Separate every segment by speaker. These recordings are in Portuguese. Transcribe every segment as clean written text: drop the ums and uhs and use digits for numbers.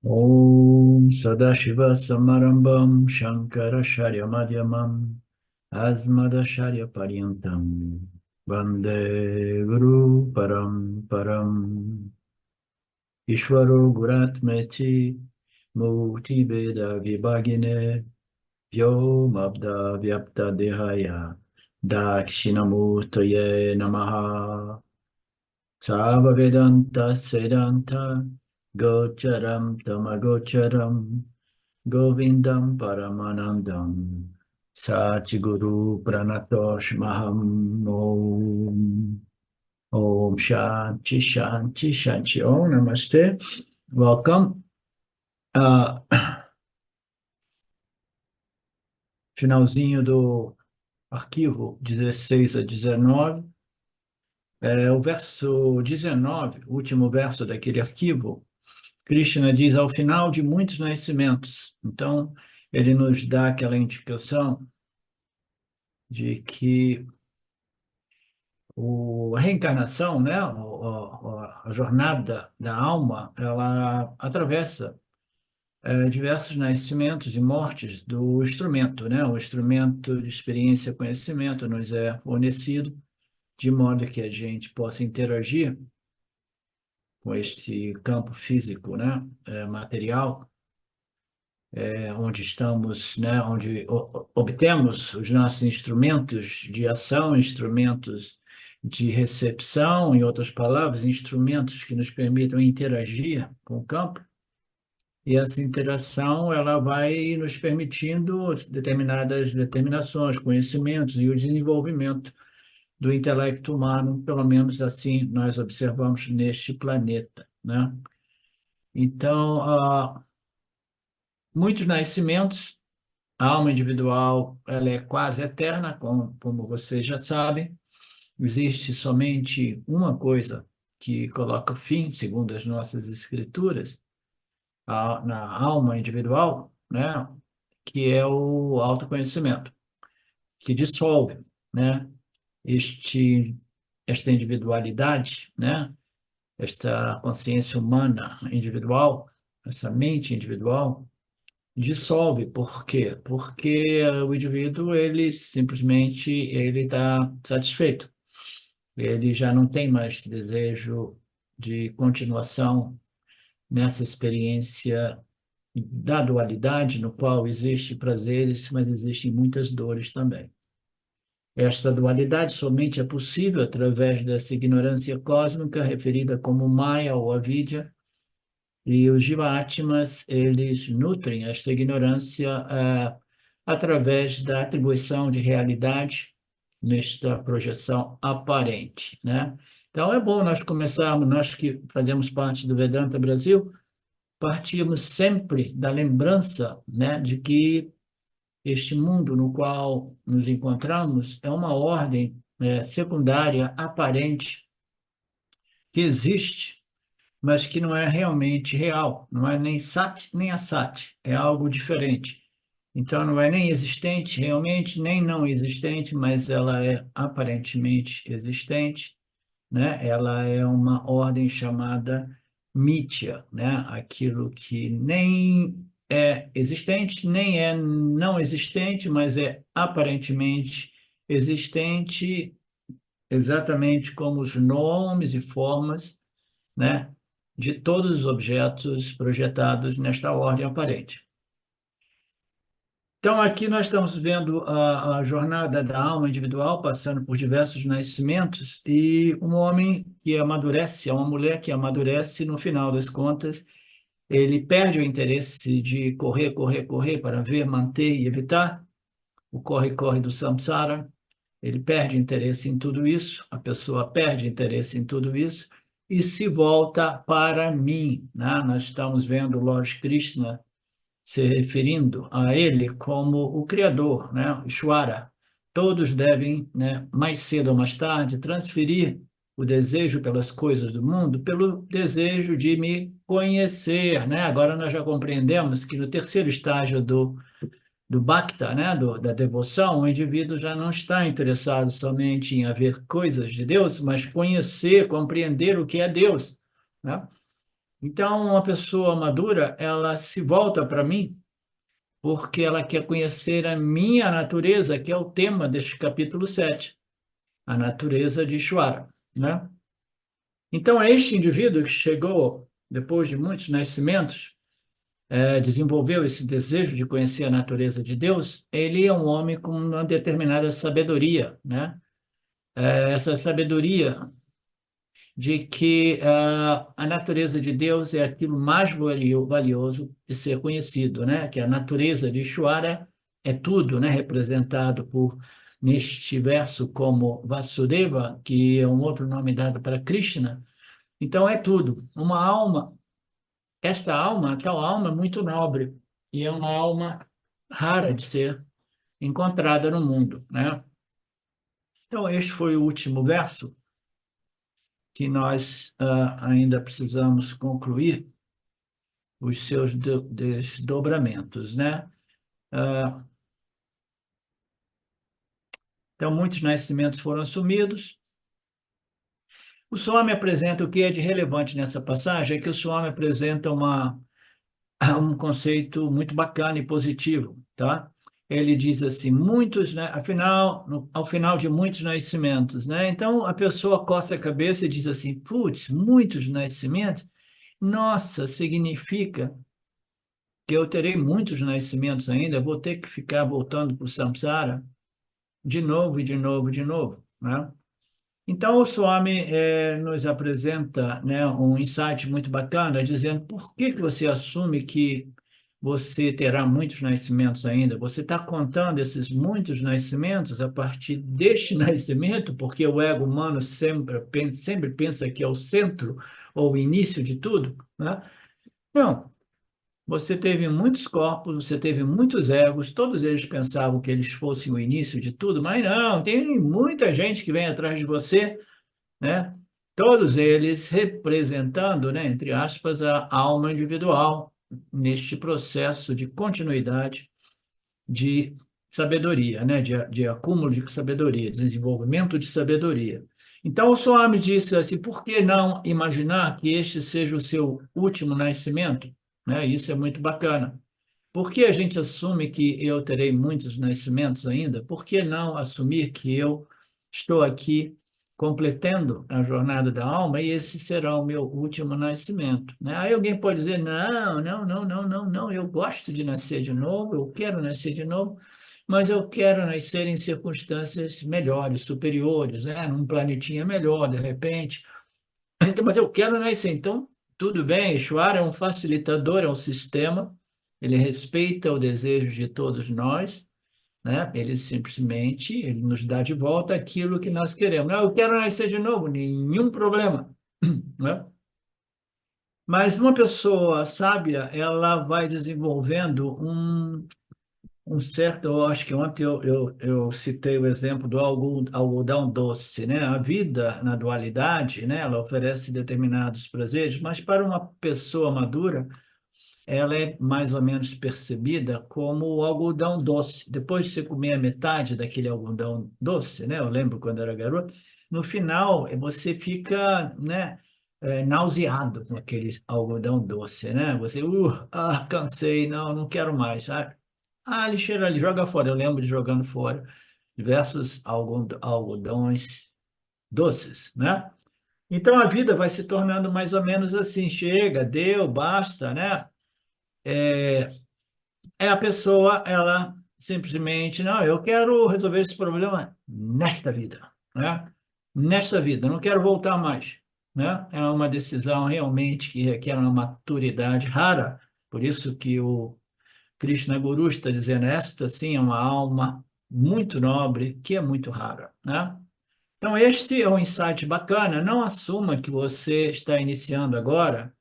Speaker 1: Om Sadashiva Samarambam Shankara Sharya Madhyamam Asmadacharya Paryantam Vande Guru Param Param Ishvaro Guratmeti Murti Veda Vibhagine Vyomabda Vyapta Dehaya Dakshinamurtaye Namaha Sava Vedanta Sedanta Gocharam Tamagocharam Govindam Paramanandam Satguru Pranatosh Maham Om Shanti Shanti Shanti Om Namaste. Welcome. Uh, Finalzinho do arquivo 16 a 19. O verso 19, o último verso daquele arquivo, Krishna diz ao final de muitos nascimentos. Então, ele nos dá aquela indicação de que a reencarnação, né, a jornada da alma, ela atravessa diversos nascimentos e mortes do instrumento, né? O instrumento de experiência e conhecimento nos é fornecido de modo que a gente possa interagir com este campo físico, né, material, onde estamos, né, onde obtemos os nossos instrumentos de ação, instrumentos de recepção, em outras palavras, instrumentos que nos permitam interagir com o campo. E essa interação ela vai nos permitindo determinadas determinações, conhecimentos e o desenvolvimento do intelecto humano, pelo menos assim nós observamos neste planeta, né? Então, muitos nascimentos, a alma individual ela é quase eterna, como vocês já sabem. Existe somente uma coisa que coloca fim, segundo as nossas escrituras, na alma individual, né? Que é o autoconhecimento, que dissolve, né? Este, esta individualidade, né? Esta consciência humana individual, essa mente individual, dissolve. Por quê? Porque o indivíduo, ele simplesmente ele está satisfeito. Ele já não tem mais desejo de continuação nessa experiência da dualidade, no qual existe prazeres, mas existem muitas dores também. Esta dualidade somente é possível através dessa ignorância cósmica, referida como Maya ou Avidya, e os Jivatmas, eles nutrem esta ignorância através da atribuição de realidade nesta projeção aparente, né? Então, é bom nós começarmos, nós que fazemos parte do Vedanta Brasil, partimos sempre da lembrança, né, de que este mundo no qual nos encontramos é uma ordem secundária, aparente, que existe, mas que não é realmente real, não é nem sat nem assat, é algo diferente. Então, não é nem existente realmente, nem não existente, mas ela é aparentemente existente, né? Ela é uma ordem chamada mítia, né? Aquilo que nem é existente, nem é não existente, mas é aparentemente existente, exatamente como os nomes e formas, né, de todos os objetos projetados nesta ordem aparente. Então, aqui nós estamos vendo a jornada da alma individual, passando por diversos nascimentos, e um homem que amadurece, é uma mulher que amadurece, no final das contas, ele perde o interesse de correr, correr, correr para ver, manter e evitar o corre-corre do samsara. Ele perde interesse em tudo isso, a pessoa perde interesse em tudo isso e se volta para mim, né? Nós estamos vendo o Lord Krishna se referindo a ele como o Criador, né? Ishvara. Todos devem, né, mais cedo ou mais tarde, transferir o desejo pelas coisas do mundo pelo desejo de me conhecer, né? Agora nós já compreendemos que no terceiro estágio do bhakta, né, da devoção, o indivíduo já não está interessado somente em haver coisas de Deus, mas conhecer, compreender o que é Deus, né? Então, uma pessoa madura, ela se volta para mim porque ela quer conhecer a minha natureza, que é o tema deste capítulo 7, a natureza de Ishvara, né? Então, este indivíduo que chegou depois de muitos nascimentos, desenvolveu esse desejo de conhecer a natureza de Deus, ele é um homem com uma determinada sabedoria, né? Essa sabedoria de que a natureza de Deus é aquilo mais valioso de ser conhecido, né? Que a natureza de Ishvara é tudo, né? Representado por neste verso como Vasudeva, que é um outro nome dado para Krishna. Então é tudo. Uma alma, esta alma, tal alma é muito nobre e é uma alma rara de ser encontrada no mundo, né? Então este foi o último verso que nós ainda precisamos concluir os seus desdobramentos, né? Ah, então, muitos nascimentos foram assumidos. O Swami apresenta o que é de relevante nessa passagem, é que o Swami apresenta um conceito muito bacana e positivo, tá? Ele diz assim, muitos, né, ao final de muitos nascimentos, né? Então, a pessoa coça a cabeça e diz assim, putz, muitos nascimentos? Nossa, significa que eu terei muitos nascimentos ainda, vou ter que ficar voltando para o samsara de novo e de novo e de novo, né? Então, o Swami nos apresenta, né, um insight muito bacana, dizendo por que que você assume que você terá muitos nascimentos ainda? Você está contando esses muitos nascimentos a partir deste nascimento, porque o ego humano sempre pensa que é o centro ou o início de tudo, né? Não, você teve muitos corpos, você teve muitos egos, todos eles pensavam que eles fossem o início de tudo, mas não, tem muita gente que vem atrás de você, né? Todos eles representando, né, entre aspas, a alma individual neste processo de continuidade de sabedoria, né, de acúmulo de sabedoria, desenvolvimento de sabedoria. Então, o Swami disse assim, por que não imaginar que este seja o seu último nascimento? Né? Isso é muito bacana. Por que a gente assume que eu terei muitos nascimentos ainda? Por que não assumir que eu estou aqui completando a jornada da alma e esse será o meu último nascimento, né? Aí alguém pode dizer, não, não, não, não, não, não, eu gosto de nascer de novo, eu quero nascer de novo, mas eu quero nascer em circunstâncias melhores, superiores, né? Num planetinha melhor, de repente. Então, mas eu quero nascer. Então, tudo bem, Ishvara é um facilitador, é um sistema, ele respeita o desejo de todos nós, né? Ele nos dá de volta aquilo que nós queremos. Não, eu quero nascer de novo, nenhum problema, né? Mas uma pessoa sábia, ela vai desenvolvendo um certo, eu acho que ontem eu citei o exemplo do algodão doce, né? A vida na dualidade, né? Ela oferece determinados prazeres, mas para uma pessoa madura, ela é mais ou menos percebida como o algodão doce. Depois de você comer a metade daquele algodão doce, né? Eu lembro quando era garoto, no final você fica, né? Nauseado com aquele algodão doce, né? Você, cansei, não, não quero mais. Lixeira ali, joga fora. Eu lembro de jogando fora diversos algodões doces, né? Então a vida vai se tornando mais ou menos assim, chega, deu, basta, né? A pessoa, ela simplesmente, não, eu quero resolver esse problema nesta vida, né? Nesta vida, não quero voltar mais, né? É uma decisão realmente que requer uma maturidade rara, por isso que o Krishna Guru está dizendo, esta sim é uma alma muito nobre, que é muito rara, né? Então, este é um insight bacana. Não assuma que você está iniciando agora,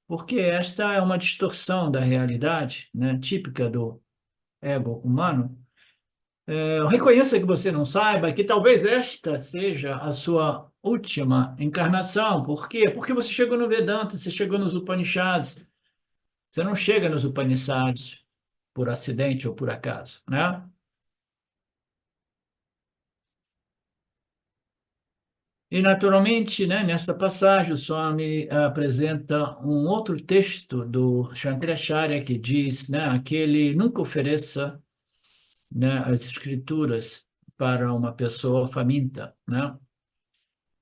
Speaker 1: porque esta é uma distorção da realidade, né, típica do ego humano. Reconheça que você não saiba, que talvez esta seja a sua última encarnação. Por quê? Porque você chegou no Vedanta, você chegou nos Upanishads. Você não chega nos Upanishads por acidente ou por acaso, né? E, naturalmente, né, nesta passagem, o Swami apresenta um outro texto do Shankaracharya que diz, né, que ele nunca ofereça, né, as escrituras para uma pessoa faminta, né?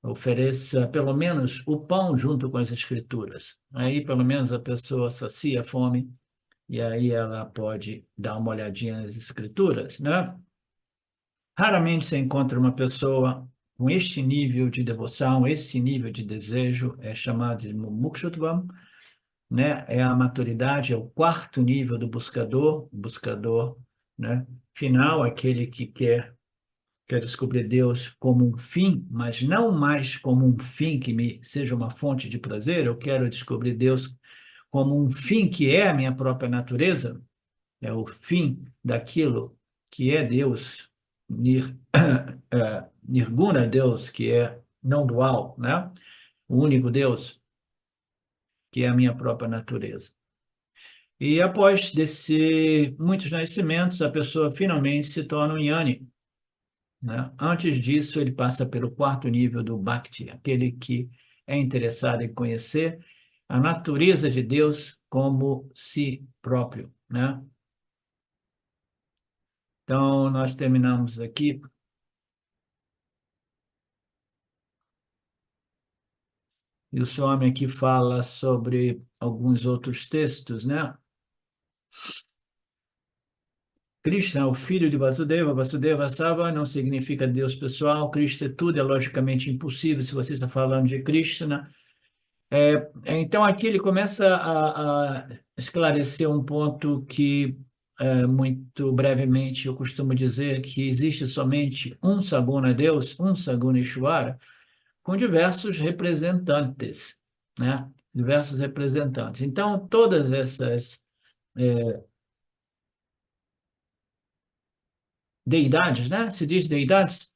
Speaker 1: Ofereça pelo menos o pão junto com as escrituras. Aí, pelo menos, a pessoa sacia a fome e aí ela pode dar uma olhadinha nas escrituras, né? Raramente se encontra uma pessoa com este nível de devoção, esse nível de desejo, é chamado de mumukshutvam, né? É a maturidade, é o quarto nível do buscador, né? Final, aquele que quer descobrir Deus como um fim, mas não mais como um fim que me seja uma fonte de prazer. Eu quero descobrir Deus como um fim que é a minha própria natureza, é o fim daquilo que é Deus, Nirguna Deus, que é não dual, né? O único Deus, que é a minha própria natureza. E após muitos nascimentos, a pessoa finalmente se torna um Jnani, né? Antes disso, ele passa pelo quarto nível do Bhakti, aquele que é interessado em conhecer a natureza de Deus como si próprio, né? Então, nós terminamos aqui. E o Swami aqui fala sobre alguns outros textos, né? Krishna é o filho de Vasudeva. Vasudeva Sava não significa Deus pessoal. Krishna é tudo, é logicamente impossível se você está falando de Krishna. Então, aqui ele começa a esclarecer um ponto que, muito brevemente, eu costumo dizer que existe somente um Saguna Deus, um Saguna Ishvara, com diversos representantes, né? Diversos representantes. Então, todas essas deidades, né? Se diz deidades,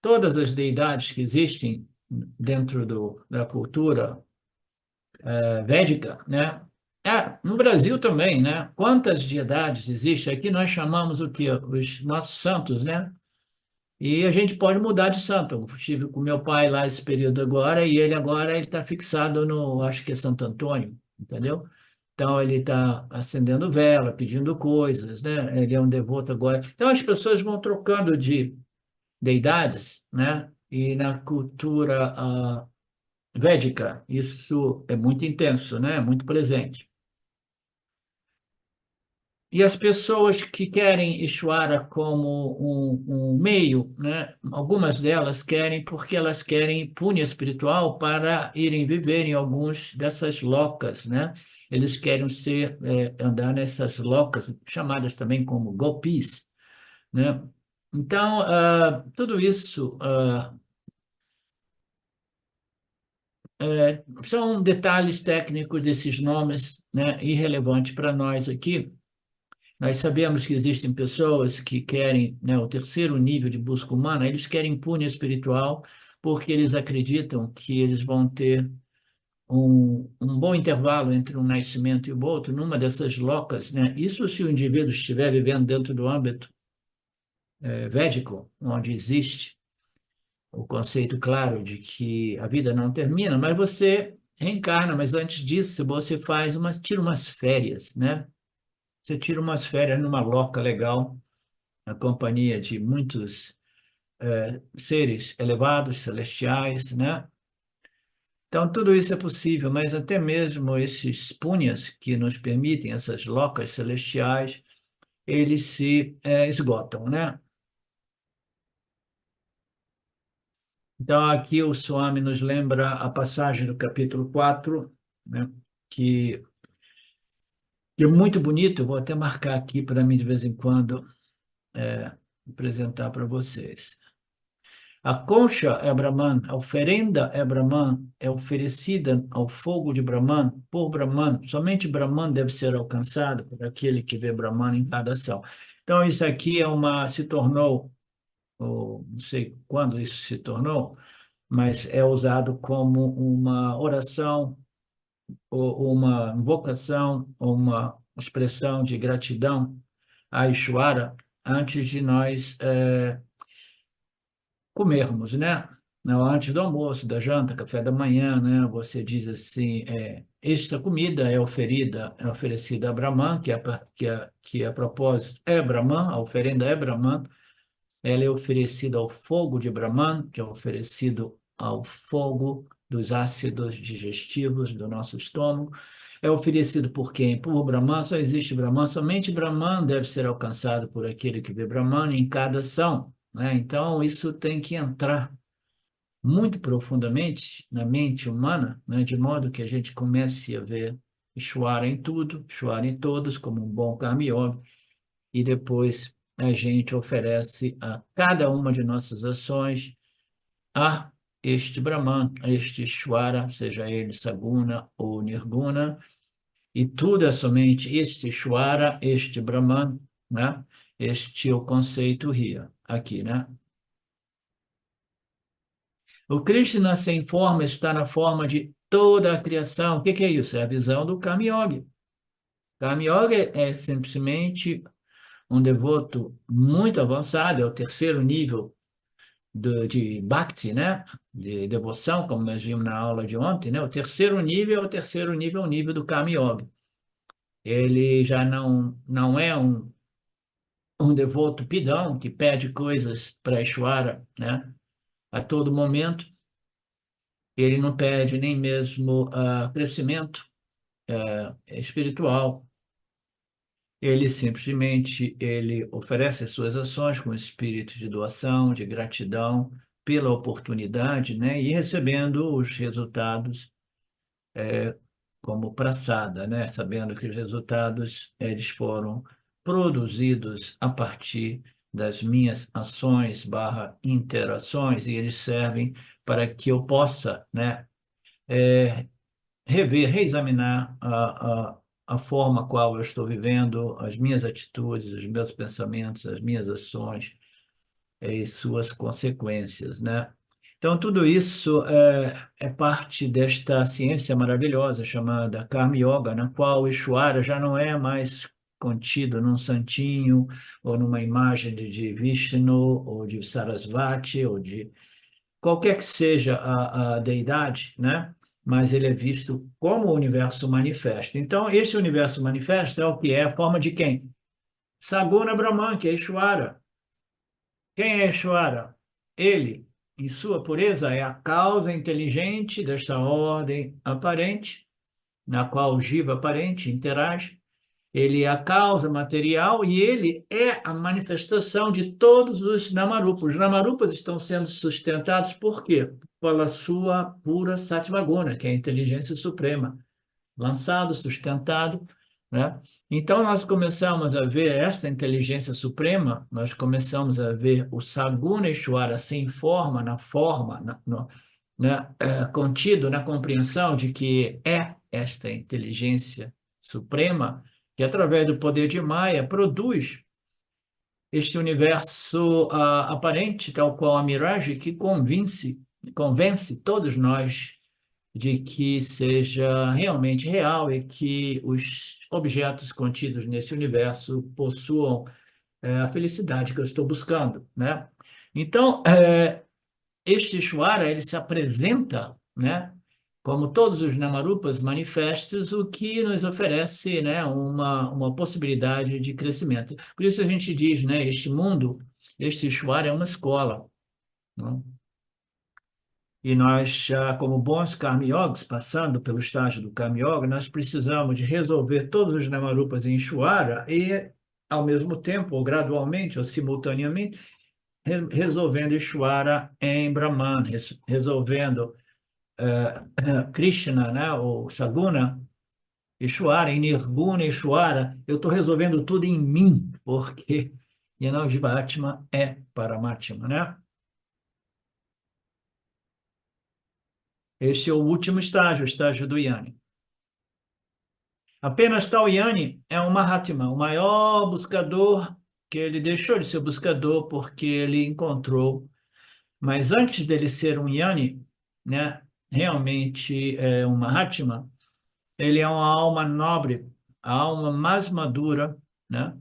Speaker 1: todas as deidades que existem dentro da cultura védica, né? No Brasil também, né? Quantas deidades existem? Aqui nós chamamos o quê? Os nossos santos, né? E a gente pode mudar de santo. Eu estive com meu pai lá esse período agora e ele agora está fixado no, acho que é Santo Antônio, entendeu? Então ele está acendendo vela, pedindo coisas, né? Ele é um devoto agora. Então as pessoas vão trocando de deidades, né? E na cultura védica isso é muito intenso, né? Muito presente. E as pessoas que querem Ishvara como um meio, né? Algumas delas querem porque elas querem punha espiritual para irem viver em alguns dessas locas, né? Eles querem andar nessas locas, chamadas também como gopis, né? Então, tudo isso são detalhes técnicos desses nomes, né? Irrelevantes para nós aqui. Nós sabemos que existem pessoas que querem, né, o terceiro nível de busca humana, eles querem punha espiritual porque eles acreditam que eles vão ter um bom intervalo entre um nascimento e o outro, numa dessas locas, né? Isso se o indivíduo estiver vivendo dentro do âmbito védico, onde existe o conceito claro de que a vida não termina, mas você reencarna, mas antes disso você tira umas férias, né? Você tira umas férias numa loca legal, na companhia de muitos seres elevados, celestiais, né? Então, tudo isso é possível, mas até mesmo esses punhas que nos permitem, essas locas celestiais, eles se esgotam, né? Então, aqui o Swami nos lembra a passagem do capítulo 4, né? Que é muito bonito, eu vou até marcar aqui para mim, de vez em quando, apresentar para vocês. A concha é Brahman, a oferenda é Brahman, é oferecida ao fogo de Brahman, por Brahman. Somente Brahman deve ser alcançado por aquele que vê Brahman em cada ação. Então, isso aqui se tornou, ou não sei quando isso se tornou, mas é usado como uma oração, ou uma invocação, ou uma expressão de gratidão a Ishvara antes de nós comermos, né? não, antes do almoço, da janta, café da manhã, né? Você diz assim, esta comida é oferecida a Brahman, que a propósito é Brahman, a oferenda é Brahman, ela é oferecida ao fogo de Brahman, que é oferecido ao fogo dos ácidos digestivos do nosso estômago. É oferecido por quem? Por Brahman, só existe Brahman, somente Brahman deve ser alcançado por aquele que vê Brahman em cada ação, né? Então, isso tem que entrar muito profundamente na mente humana, né, de modo que a gente comece a ver Ishvara em tudo, Ishvara em todos, como um bom karma yoga, e depois a gente oferece a cada uma de nossas ações a este Brahman, a este Ishvara, seja ele Saguna ou Nirguna, e tudo é somente este Ishvara, este Brahman, né? Este é o conceito Riya, aqui, né? O Krishna sem forma está na forma de toda a criação. O que que é isso? É a visão do Karma Yoga. Karma Yoga é simplesmente um devoto muito avançado, é o terceiro nível de Bhakti, né? De devoção, como nós vimos na aula de ontem, né? O terceiro nível é o nível do Karma Yoga. Ele já não é um devoto pidão que pede coisas para Ishvara, né? A todo momento. Ele não pede nem mesmo crescimento espiritual. Ele simplesmente ele oferece as suas ações com espírito de doação, de gratidão pela oportunidade, né? E recebendo os resultados como praçada, né? Sabendo que os resultados eles foram produzidos a partir das minhas ações barra interações e eles servem para que eu possa, né, rever, reexaminar a forma qual eu estou vivendo, as minhas atitudes, os meus pensamentos, as minhas ações e suas consequências, né? Então, tudo isso é parte desta ciência maravilhosa chamada Karma Yoga, na qual o Ishvara já não é mais contido num santinho ou numa imagem de Vishnu ou de Sarasvati ou de qualquer que seja a deidade, né? Mas ele é visto como o universo manifesto. Então, esse universo manifesto é o que é a forma de quem? Saguna Brahman, que é Ishvara. Quem é Ishvara? Ele, em sua pureza, é a causa inteligente desta ordem aparente, na qual o Jiva aparente interage. Ele é a causa material e ele é a manifestação de todos os Namarupas. Os Namarupas estão sendo sustentados por quê? Pela sua pura Sattva-guna, que é a inteligência suprema, lançado, sustentado, né? Então, nós começamos a ver essa inteligência suprema, nós começamos a ver o Saguna Ishvara sem forma, né, contido na compreensão de que é esta inteligência suprema que, através do poder de Maya, produz este universo aparente, tal qual a miragem, que convence todos nós de que seja realmente real e que os objetos contidos nesse universo possuam a felicidade que eu estou buscando, né? Então, este Ishvara, ele se apresenta, né, como todos os Namarupas manifestos, o que nos oferece, né, uma possibilidade de crescimento. Por isso a gente diz, né, este mundo, este Ishvara é uma escola, né? E nós, já como bons Karma Yogis, passando pelo estágio do Karma Yoga, nós precisamos de resolver todos os Namarupas em Ishvara e, ao mesmo tempo, ou gradualmente, ou simultaneamente, resolvendo Ishvara em Brahman, resolvendo Krishna, né, ou Saguna, Ishvara, em Nirguna, Ishvara, eu estou resolvendo tudo em mim, porque Yanajivatma é Paramatma, né? Este é o último estágio, o estágio do Yani. Apenas tal Yani é um Mahatma, o maior buscador, que ele deixou de ser buscador porque ele encontrou. Mas antes dele ser um Yani, né, realmente é um Mahatma, ele é uma alma nobre, a alma mais madura, né?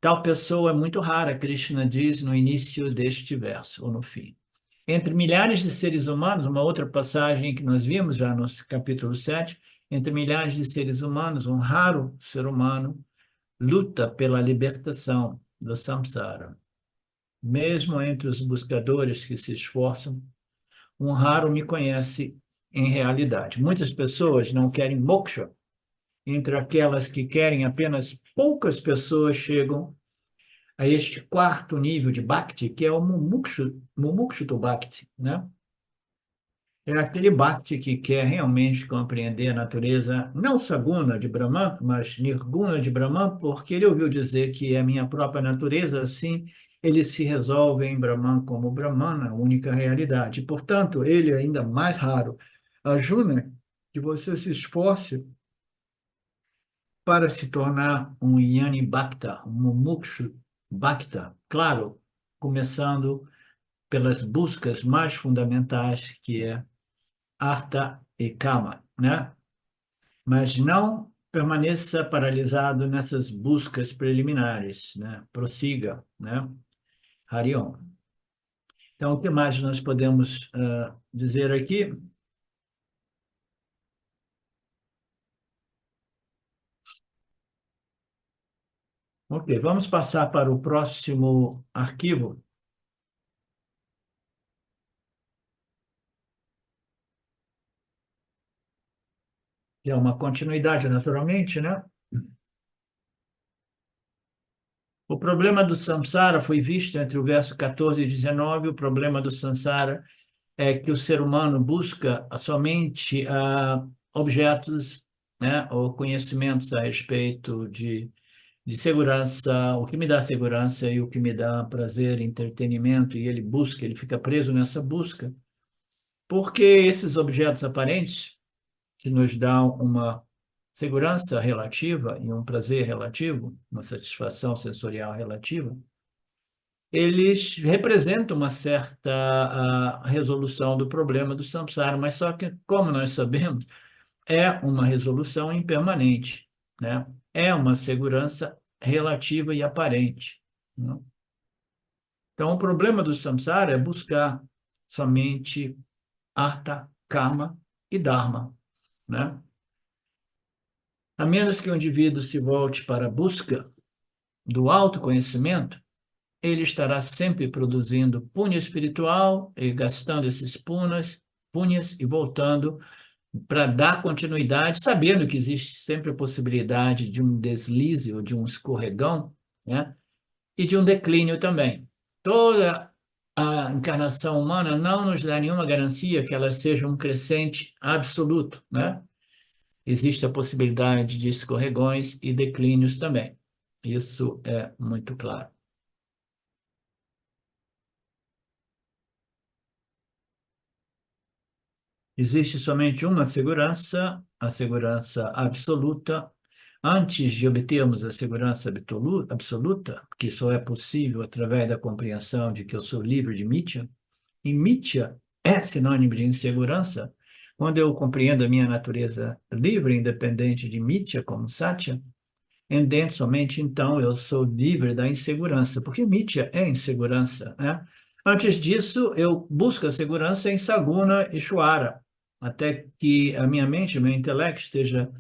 Speaker 1: Tal pessoa é muito rara, Krishna diz no início deste verso, ou no fim. Entre milhares de seres humanos, uma outra passagem que nós vimos já no capítulo 7, entre milhares de seres humanos, um raro ser humano luta pela libertação do samsara. Mesmo entre os buscadores que se esforçam, um raro me conhece em realidade. Muitas pessoas não querem moksha. Entre aquelas que querem, apenas poucas pessoas chegam a este quarto nível de Bhakti, que é o Mumukshudha Bhakti, né? É aquele Bhakti que quer realmente compreender a natureza, não saguna de Brahman, mas nirguna de Brahman, porque ele ouviu dizer que é a minha própria natureza, assim, ele se resolve em Brahman como Brahmana, a única realidade. Portanto, ele é ainda mais raro. Arjuna, que você se esforce para se tornar um Yani Bhakta, um Mumukshu Bhakta, claro, começando pelas buscas mais fundamentais, que é Artha e Kama, né? Mas não permaneça paralisado nessas buscas preliminares, né? Prossiga, né? Harion. Então, o que mais nós podemos dizer aqui? Ok, vamos passar para o próximo arquivo, que é uma continuidade, naturalmente, né? O problema do samsara foi visto entre o verso 14 e 19. O problema do samsara é que o ser humano busca somente objetos, né, ou conhecimentos a respeito de segurança, o que me dá segurança e o que me dá prazer, entretenimento, e ele busca, ele fica preso nessa busca, porque esses objetos aparentes, que nos dão uma segurança relativa e um prazer relativo, uma satisfação sensorial relativa, eles representam uma certa resolução do problema do samsara, mas só que, como nós sabemos, é uma resolução impermanente, né? É uma segurança relativa e aparente, né? Então, o problema do samsara é buscar somente artha, kama e dharma, né? A menos que o indivíduo se volte para a busca do autoconhecimento, ele estará sempre produzindo punha espiritual e gastando esses punhas e voltando para dar continuidade, sabendo que existe sempre a possibilidade de um deslize ou de um escorregão, né? E de um declínio também. Toda a encarnação humana não nos dá nenhuma garantia que ela seja um crescente absoluto, né? Existe a possibilidade de escorregões e declínios também. Isso é muito claro. Existe somente uma segurança, a segurança absoluta. Antes de obtermos a segurança absoluta, que só é possível através da compreensão de que eu sou livre de Mitya, e Mitya é sinônimo de insegurança, quando eu compreendo a minha natureza livre, independente de Mitya como Satya, entendo somente então eu sou livre da insegurança, porque Mitya é insegurança, né? Antes disso, eu busco a segurança em Saguna e Shwara, até que a minha mente, meu intelecto esteja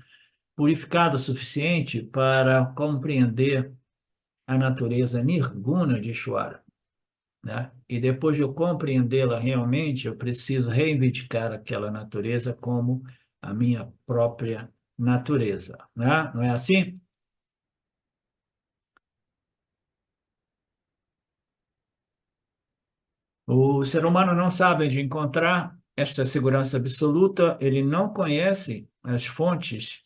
Speaker 1: purificado o suficiente para compreender a natureza nirguna de Shwara, né? E depois de eu compreendê-la realmente, eu preciso reivindicar aquela natureza como a minha própria natureza, né? Não é assim? O ser humano não sabe de encontrar esta segurança absoluta, ele não conhece as fontes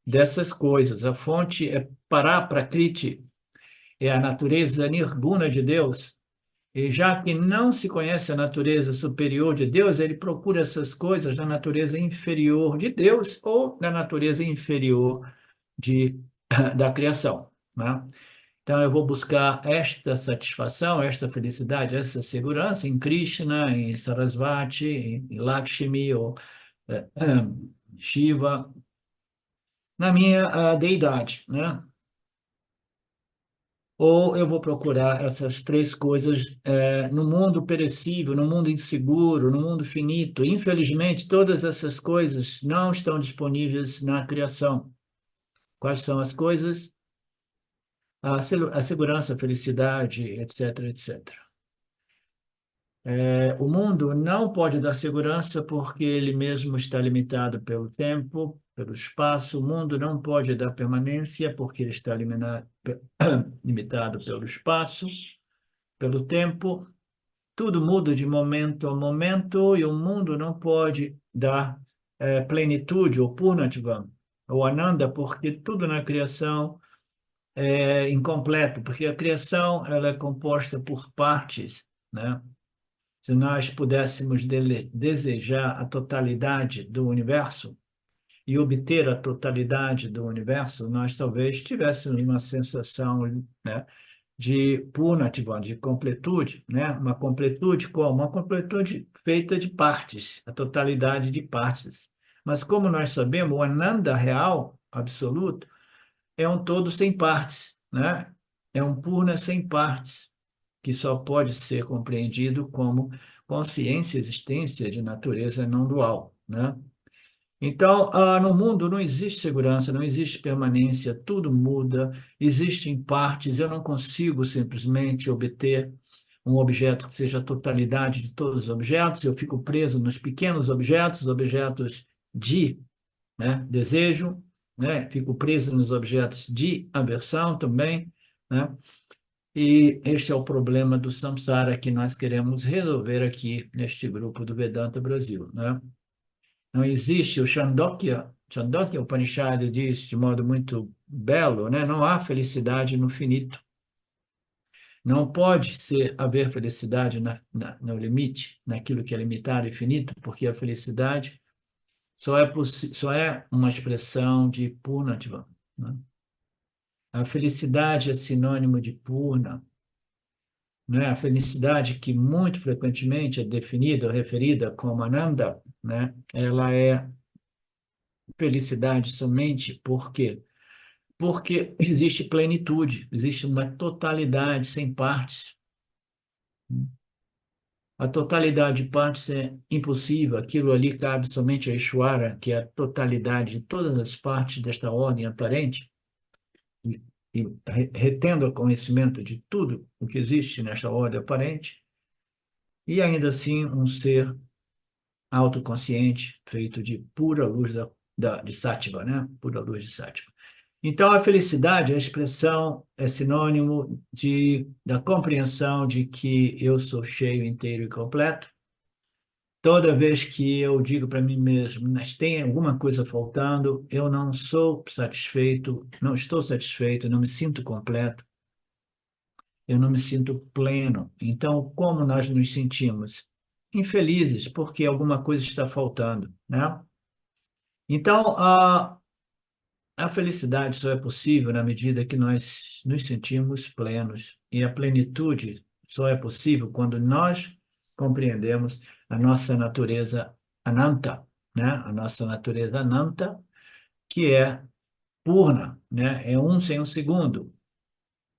Speaker 1: dessas coisas. A fonte é Paraprakriti, é a natureza nirguna de Deus. E já que não se conhece a natureza superior de Deus, ele procura essas coisas na natureza inferior de Deus ou na natureza inferior de, da criação, né? Então, eu vou buscar esta satisfação, esta felicidade, essa segurança em Krishna, em Sarasvati, em Lakshmi ou Shiva, na minha deidade, né? ou eu vou procurar essas três coisas no mundo perecível, no mundo inseguro, no mundo finito. Infelizmente, todas essas coisas não estão disponíveis na criação. Quais são as coisas? A segurança, a felicidade, etc, etc. O mundo não pode dar segurança porque ele mesmo está limitado pelo tempo, pelo espaço. O mundo não pode dar permanência porque ele está limitado pelo espaço, pelo tempo. Tudo muda de momento a momento e o mundo não pode dar plenitude ou purnatvam, ou ananda, porque tudo na criação é incompleto, porque a criação ela é composta por partes, né? Se nós pudéssemos desejar a totalidade do universo e obter a totalidade do universo, nós talvez tivéssemos uma sensação, né, de purnatva, de completude, né? Uma completude como? Uma completude feita de partes, a totalidade de partes. Mas como nós sabemos, o ananda real, absoluto, é um todo sem partes, né? É um purna sem partes, que só pode ser compreendido como consciência e existência de natureza não dual, né? Então, no mundo não existe segurança, não existe permanência, tudo muda, existem partes, eu não consigo simplesmente obter um objeto que seja a totalidade de todos os objetos, eu fico preso nos pequenos objetos, objetos de, né, desejo, né, fico preso nos objetos de aversão também, né? E este é o problema do samsara que nós queremos resolver aqui neste grupo do Vedanta Brasil, né? Não existe o Chandogya Upanishad diz de modo muito belo, né? Não há felicidade no finito. Não pode haver felicidade no limite, naquilo que é limitado e finito, porque a felicidade só é uma expressão de Purnatva, né? A felicidade é sinônimo de Purna, né? A felicidade que muito frequentemente é definida ou referida como Ananda, né? Ela é felicidade somente porque existe plenitude, existe uma totalidade sem partes. A totalidade de partes é impossível, aquilo ali cabe somente a Ishvara, que é a totalidade de todas as partes desta ordem aparente, e, retendo o conhecimento de tudo o que existe nesta ordem aparente, e ainda assim um ser autoconsciente, feito de pura luz de Sattva, né? Pura luz de Sattva. Então, a felicidade, a expressão é sinônimo da compreensão de que eu sou cheio, inteiro e completo. Toda vez que eu digo para mim mesmo, mas tem alguma coisa faltando, eu não sou satisfeito, não estou satisfeito, não me sinto completo, eu não me sinto pleno. Então, como nós nos sentimos? Infelizes, porque alguma coisa está faltando, né? Então, a felicidade só é possível na medida que nós nos sentimos plenos. E a plenitude só é possível quando nós compreendemos a nossa natureza ananta, né? A nossa natureza ananta, que é purna, né? É um sem um segundo,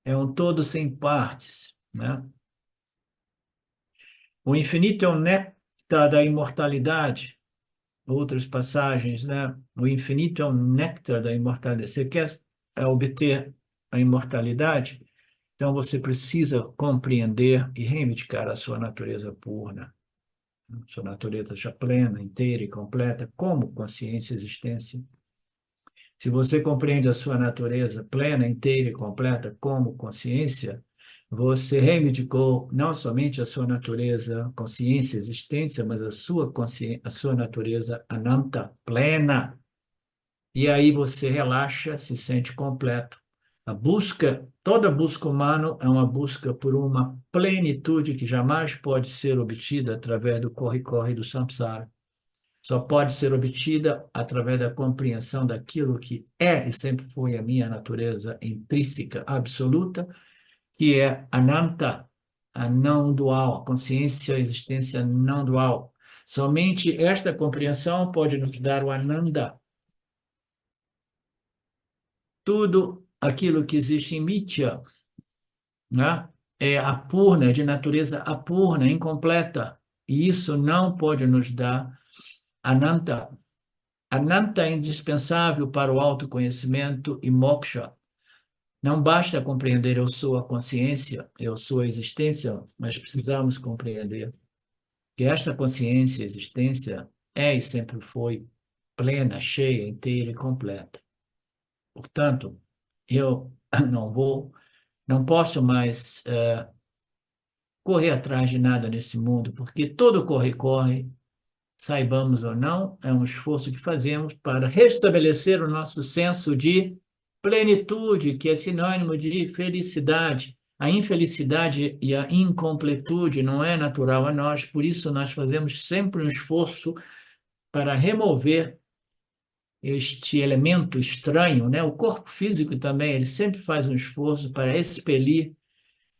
Speaker 1: é um todo sem partes, né? O infinito é o néctar da imortalidade. Outras passagens, né? O infinito é o néctar da imortalidade. Você quer obter a imortalidade? Então você precisa compreender e reivindicar a sua natureza pura, sua natureza já plena, inteira e completa, como consciência e existência. Se você compreende a sua natureza plena, inteira e completa como consciência, você reivindicou não somente a sua natureza, consciência, existência, mas a sua consciência, a sua natureza ananta, plena. E aí você relaxa, se sente completo. Toda busca humana é uma busca por uma plenitude que jamais pode ser obtida através do corre-corre do samsara. Só pode ser obtida através da compreensão daquilo que é e sempre foi a minha natureza intrínseca, absoluta, que é Ananta, a não dual, a consciência, a existência não dual. Somente esta compreensão pode nos dar o Ananda. Tudo aquilo que existe em Mitya né? É apurna, é de natureza apurna, incompleta. E isso não pode nos dar ananta. Ananta é indispensável para o autoconhecimento e moksha. Não basta compreender eu sou a consciência, eu sou a existência, mas precisamos compreender que esta consciência, existência, é e sempre foi plena, cheia, inteira e completa. Portanto, eu não vou, não posso mais correr atrás de nada nesse mundo, porque todo corre-corre, saibamos ou não, é um esforço que fazemos para restabelecer o nosso senso de plenitude, que é sinônimo de felicidade. A infelicidade e a incompletude não é natural a nós, por isso nós fazemos sempre um esforço para remover este elemento estranho, né? O corpo físico também, ele sempre faz um esforço para expelir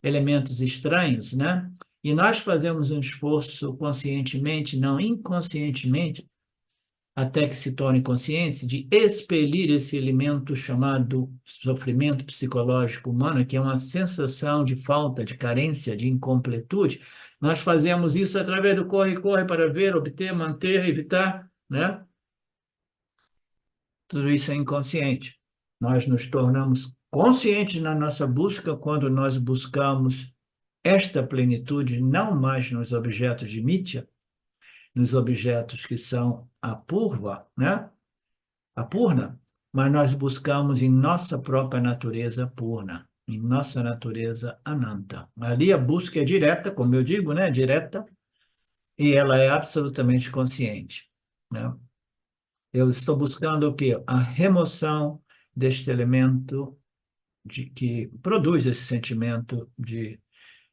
Speaker 1: elementos estranhos, né? E nós fazemos um esforço conscientemente, não inconscientemente, até que se torne consciente, de expelir esse elemento chamado sofrimento psicológico humano, que é uma sensação de falta, de carência, de incompletude. Nós fazemos isso através do corre-corre para ver, obter, manter, evitar, né? Tudo isso é inconsciente. Nós nos tornamos conscientes na nossa busca quando nós buscamos esta plenitude não mais nos objetos de mítia, nos objetos que são a purva, né? A purna, mas nós buscamos em nossa própria natureza purna, em nossa natureza ananta. Ali a busca é direta, como eu digo, né? Direta, e ela é absolutamente consciente, né? Eu estou buscando o quê? A remoção deste elemento que produz esse sentimento de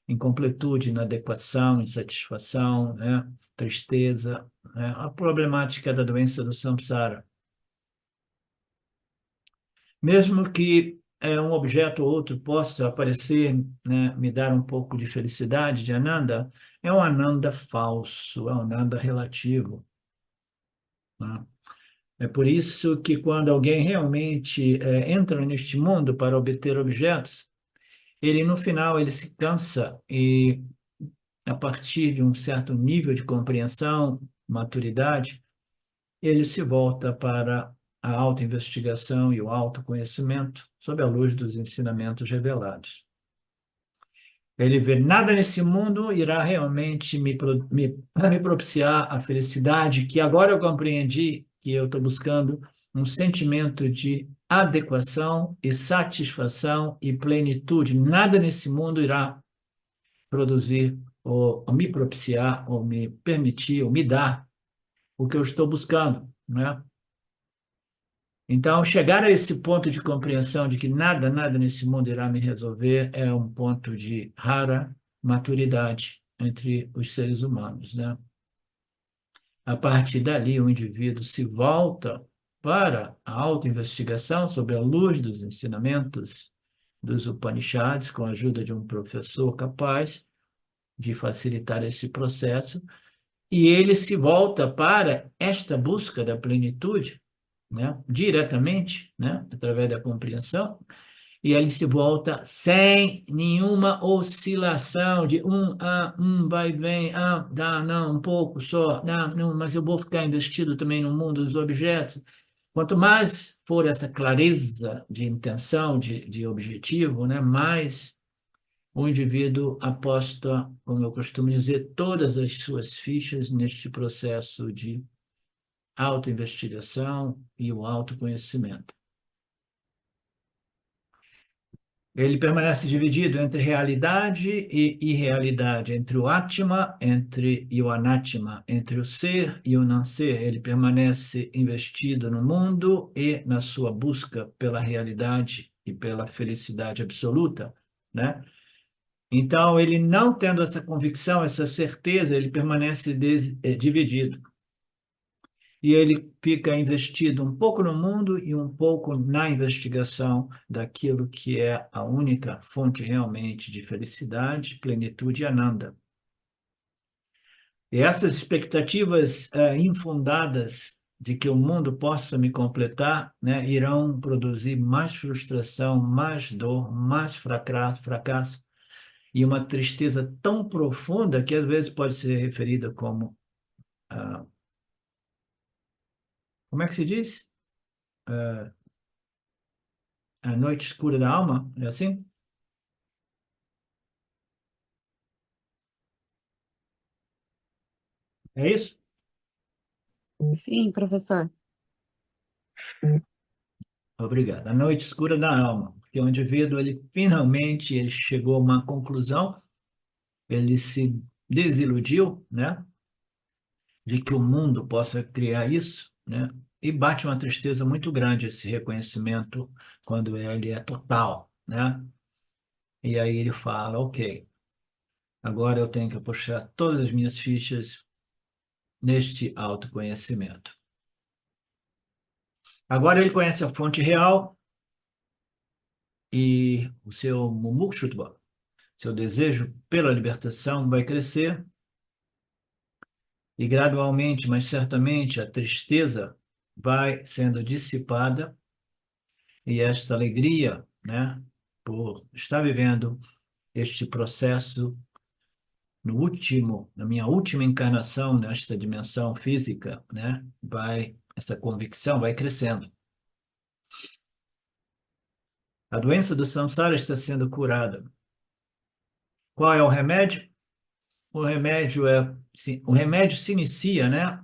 Speaker 1: incompletude, inadequação, insatisfação, né? Tristeza, né? A problemática da doença do samsara. Mesmo que um objeto ou outro possa aparecer, né, me dar um pouco de felicidade, de ananda, é um ananda falso, é um ananda relativo, né? É por isso que quando alguém realmente entra neste mundo para obter objetos, ele no final ele se cansa e a partir de um certo nível de compreensão, maturidade, ele se volta para a autoinvestigação e o autoconhecimento sob a luz dos ensinamentos revelados. Ele vê nada nesse mundo irá realmente me propiciar a felicidade que agora eu compreendi que eu estou buscando um sentimento de adequação e satisfação e plenitude. Nada nesse mundo irá produzir ou me propiciar ou me permitir ou me dar o que eu estou buscando, né? Então, chegar a esse ponto de compreensão de que nada, nada nesse mundo irá me resolver é um ponto de rara maturidade entre os seres humanos, né? A partir dali, o indivíduo se volta para a autoinvestigação sob a luz dos ensinamentos dos Upanishads, com a ajuda de um professor capaz de facilitar esse processo, e ele se volta para esta busca da plenitude, né, diretamente, né, através da compreensão, e ele se volta sem nenhuma oscilação de vai, vem, dá, não, um pouco só, não, mas eu vou ficar investido também no mundo dos objetos. Quanto mais for essa clareza de intenção, de objetivo, né, mais o indivíduo aposta, como eu costumo dizer, todas as suas fichas neste processo de autoinvestigação e o autoconhecimento. Ele permanece dividido entre realidade e irrealidade, entre o Atma e o Anatma, entre o ser e o não ser. Ele permanece investido no mundo e na sua busca pela realidade e pela felicidade absoluta, né? Então, ele não tendo essa convicção, essa certeza, ele permanece dividido. E ele fica investido um pouco no mundo e um pouco na investigação daquilo que é a única fonte realmente de felicidade, plenitude e ananda. E essas expectativas infundadas de que o mundo possa me completar, né, irão produzir mais frustração, mais dor, mais fracasso, e uma tristeza tão profunda que às vezes pode ser referida como, ah, como é que se diz? Ah, a noite escura da alma, é assim? É isso?
Speaker 2: Sim, professor.
Speaker 1: Obrigado. A noite escura da alma, porque o indivíduo, ele finalmente ele chegou a uma conclusão, ele se desiludiu, né, de que o mundo possa criar isso, né, e bate uma tristeza muito grande esse reconhecimento quando ele é total, né? E aí ele fala, ok, agora eu tenho que apostar todas as minhas fichas neste autoconhecimento. Agora ele conhece a fonte real e o seu mumukshutva, seu desejo pela libertação vai crescer e gradualmente, mas certamente, a tristeza vai sendo dissipada e esta alegria, né, por estar vivendo este processo na minha última encarnação nesta dimensão física, né, essa convicção vai crescendo. A doença do samsara está sendo curada. Qual é o remédio? O remédio se inicia, né,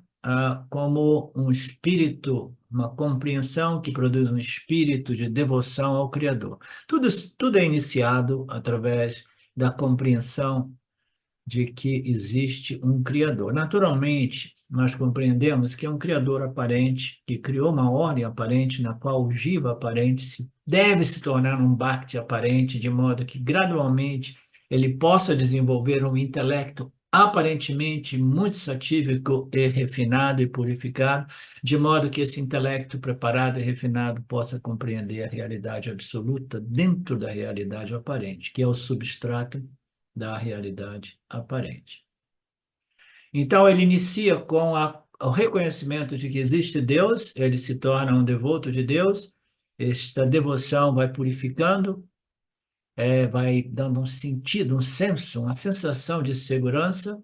Speaker 1: como um espírito, uma compreensão que produz um espírito de devoção ao Criador. Tudo é iniciado através da compreensão de que existe um Criador. Naturalmente, nós compreendemos que é um Criador aparente, que criou uma ordem aparente, na qual o Jiva aparente deve se tornar um Bhakti aparente, de modo que gradualmente ele possa desenvolver um intelecto aparentemente muito satívico e refinado e purificado, de modo que esse intelecto preparado e refinado possa compreender a realidade absoluta dentro da realidade aparente, que é o substrato da realidade aparente. Então, ele inicia com o reconhecimento de que existe Deus, ele se torna um devoto de Deus, esta devoção vai purificando, vai dando um sentido, um senso, uma sensação de segurança,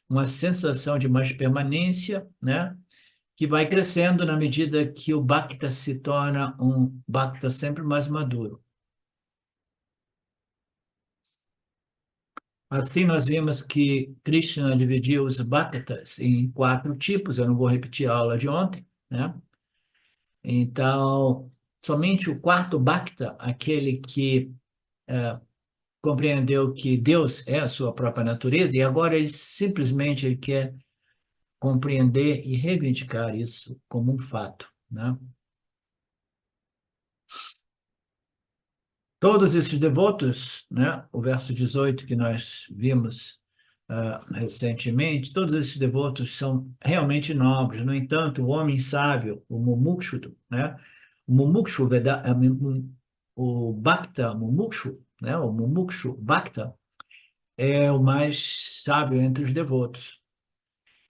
Speaker 1: uma sensação de mais permanência, né? Que vai crescendo na medida que o Bhakta se torna um Bhakta sempre mais maduro. Assim, nós vimos que Krishna dividiu os bhaktas em 4 tipos, eu não vou repetir a aula de ontem, né? Então, somente o quarto bhakta, aquele que compreendeu que Deus é a sua própria natureza, e agora ele quer compreender e reivindicar isso como um fato, né? Todos esses devotos, né, o verso 18 que nós vimos recentemente, todos esses devotos são realmente nobres. No entanto, o homem sábio, o mumukshu, né, o mumukshu, o bhakta mumukshu, né, o mumukshu bhakta, é o mais sábio entre os devotos.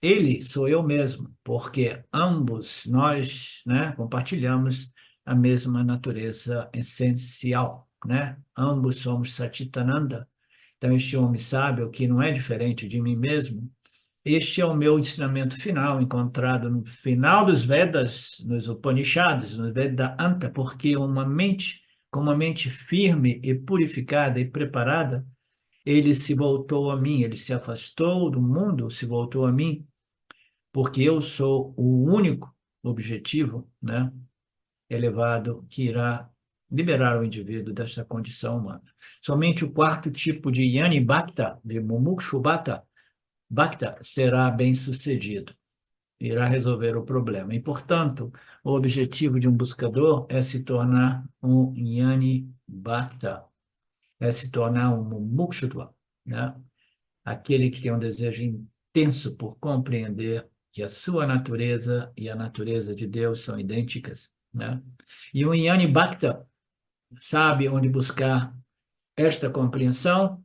Speaker 1: Ele sou eu mesmo, porque ambos nós, né, compartilhamos a mesma natureza essencial, né? Ambos somos Satitananda. Então, este homem sábio, que não é diferente de mim mesmo, este é o meu ensinamento final, encontrado no final dos Vedas, nos Upanishads, no Vedanta, porque com uma mente firme e purificada e preparada, ele se voltou a mim, ele se afastou do mundo, se voltou a mim, porque eu sou o único objetivo, né, elevado que irá liberar o indivíduo desta condição humana. Somente o quarto tipo de Yani Bhakta, de Mumukshu Bhakta, será bem sucedido, irá resolver o problema. E, portanto, o objetivo de um buscador é se tornar um Yani Bhakta, é se tornar um Mumukshutva, né? Aquele que tem um desejo intenso por compreender que a sua natureza e a natureza de Deus são idênticas, né? E o Jnani Bhakta sabe onde buscar esta compreensão,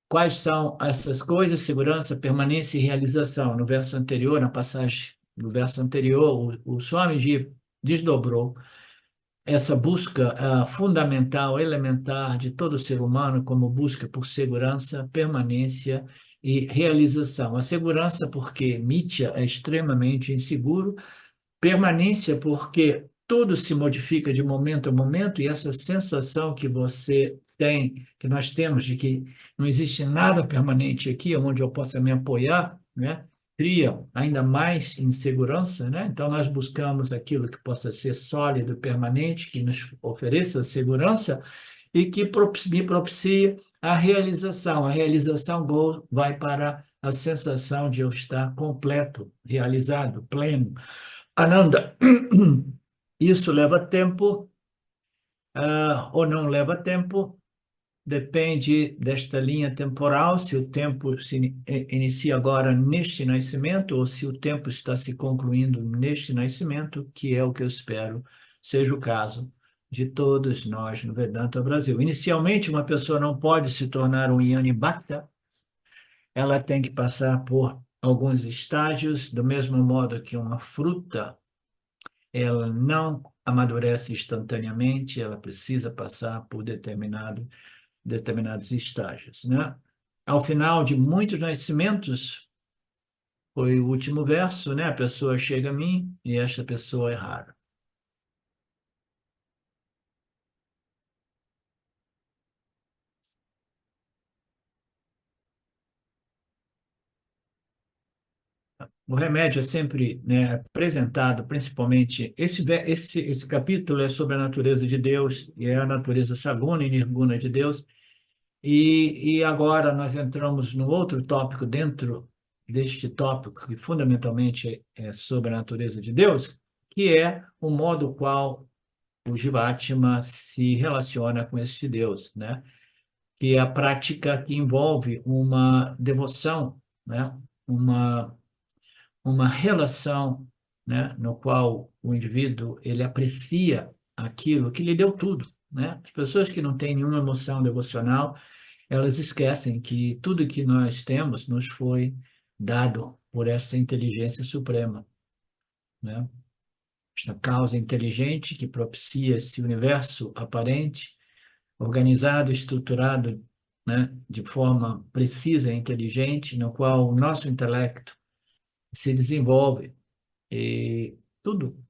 Speaker 1: quais são essas coisas, segurança, permanência e realização. No verso anterior, na passagem do verso anterior, o Swamiji desdobrou essa busca fundamental, elementar de todo ser humano, como busca por segurança, permanência e realização. A segurança, porque Nietzsche é extremamente inseguro, permanência, porque tudo se modifica de momento a momento, e essa sensação que você tem, que nós temos, de que não existe nada permanente aqui, onde eu possa me apoiar, né? Cria ainda mais insegurança, né? Então, nós buscamos aquilo que possa ser sólido, permanente, que nos ofereça segurança e que me propicie a realização. A realização vai para a sensação de eu estar completo, realizado, pleno. Ananda, isso leva tempo, ou não leva tempo, depende desta linha temporal, se o tempo se inicia agora neste nascimento, ou se o tempo está se concluindo neste nascimento, que é o que eu espero seja o caso de todos nós no Vedanta Brasil. Inicialmente, uma pessoa não pode se tornar um Jnani Bhakta, ela tem que passar por alguns estágios, do mesmo modo que uma fruta ela não amadurece instantaneamente, ela precisa passar por determinados estágios, né? Ao final de muitos nascimentos, foi o último verso, né? A pessoa chega a mim e esta pessoa é rara. O remédio é sempre, né, apresentado, principalmente, esse capítulo é sobre a natureza de Deus, e é a natureza saguna e nirguna de Deus. E agora nós entramos no outro tópico dentro deste tópico, que fundamentalmente é sobre a natureza de Deus, que é o modo qual o Jivatma se relaciona com este Deus, né? Que é a prática que envolve uma devoção, né? Uma, uma relação, né? No qual o indivíduo ele aprecia aquilo que lhe deu tudo, né? As pessoas que não têm nenhuma emoção devocional elas esquecem que tudo que nós temos nos foi dado por essa inteligência suprema, né? Esta causa inteligente que propicia esse universo aparente, organizado, estruturado, né, de forma precisa e inteligente, no qual o nosso intelecto se desenvolve. E tudo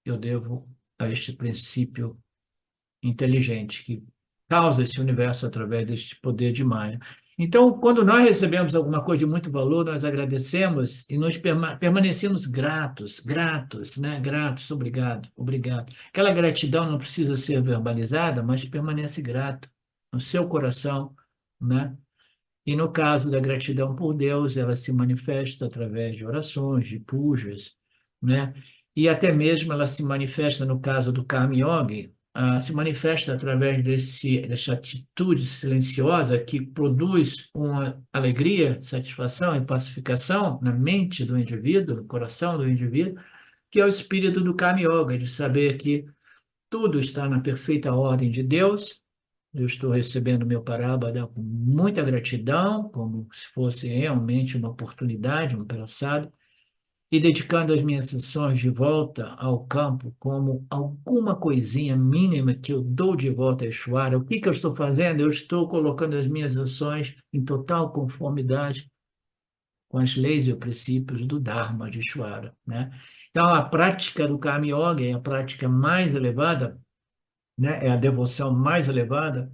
Speaker 1: eu devo a este princípio inteligente que causa esse universo através deste poder de Maya. Então, quando nós recebemos alguma coisa de muito valor, nós agradecemos e nós permanecemos gratos, gratos, né? Gratos, obrigado, obrigado. Aquela gratidão não precisa ser verbalizada, mas permanece grato no seu coração, né? E no caso da gratidão por Deus, ela se manifesta através de orações, de pujas, né? E até mesmo ela se manifesta, no caso do Karma Yoga, se manifesta através dessa atitude silenciosa que produz uma alegria, satisfação e pacificação na mente do indivíduo, no coração do indivíduo, que é o espírito do Karma Yoga, de saber que tudo está na perfeita ordem de Deus. Eu estou recebendo meu Parabada com muita gratidão, como se fosse realmente uma oportunidade, um passado, e dedicando as minhas sessões de volta ao campo como alguma coisinha mínima que eu dou de volta a Ishvara. O que que eu estou fazendo? Eu estou colocando as minhas ações em total conformidade com as leis e princípios do Dharma de Ishvara, né? Então, a prática do Karma Yoga é a prática mais elevada, né? É a devoção mais elevada,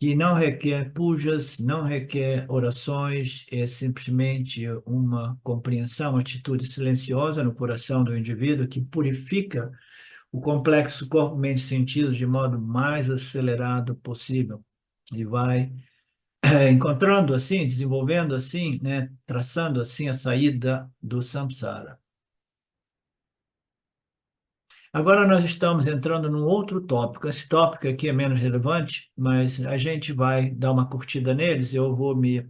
Speaker 1: que não requer pujas, não requer orações, é simplesmente uma compreensão, uma atitude silenciosa no coração do indivíduo que purifica o complexo corpo, mente e sentidos de modo mais acelerado possível e vai encontrando assim, desenvolvendo assim, né, traçando assim a saída do samsara. Agora nós estamos entrando num outro tópico. Esse tópico aqui é menos relevante, mas a gente vai dar uma curtida neles. Eu vou me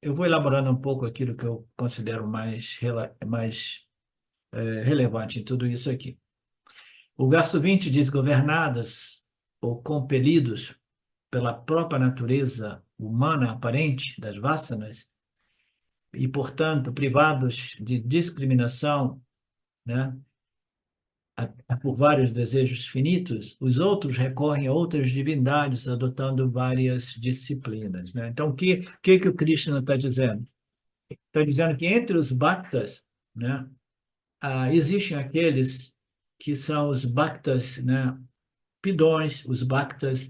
Speaker 1: eu vou elaborando um pouco aquilo que eu considero mais relevante em tudo isso aqui. O verso 20 diz: governadas ou compelidos pela própria natureza humana aparente das vasanas e, portanto, privados de discriminação, né? por vários desejos finitos, os outros recorrem a outras divindades, adotando várias disciplinas, né? Então, o que o Krishna está dizendo? Está dizendo que entre os bhaktas, né, existem aqueles que são os bhaktas, né, pidões, os bhaktas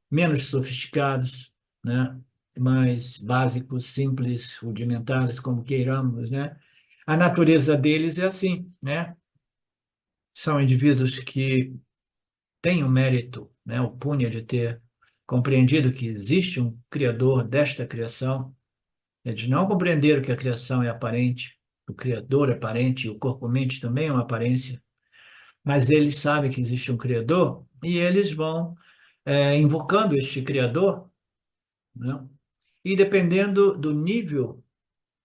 Speaker 1: menos sofisticados, né, mais básicos, simples, rudimentares, como queiramos, né? A natureza deles é assim, né? São indivíduos que têm o mérito, né, o punha de ter compreendido que existe um Criador desta criação. Eles não compreenderam que a criação é aparente, o Criador é aparente, e o corpo-mente também é uma aparência, mas eles sabem que existe um Criador e eles vão invocando este Criador, né? E dependendo do nível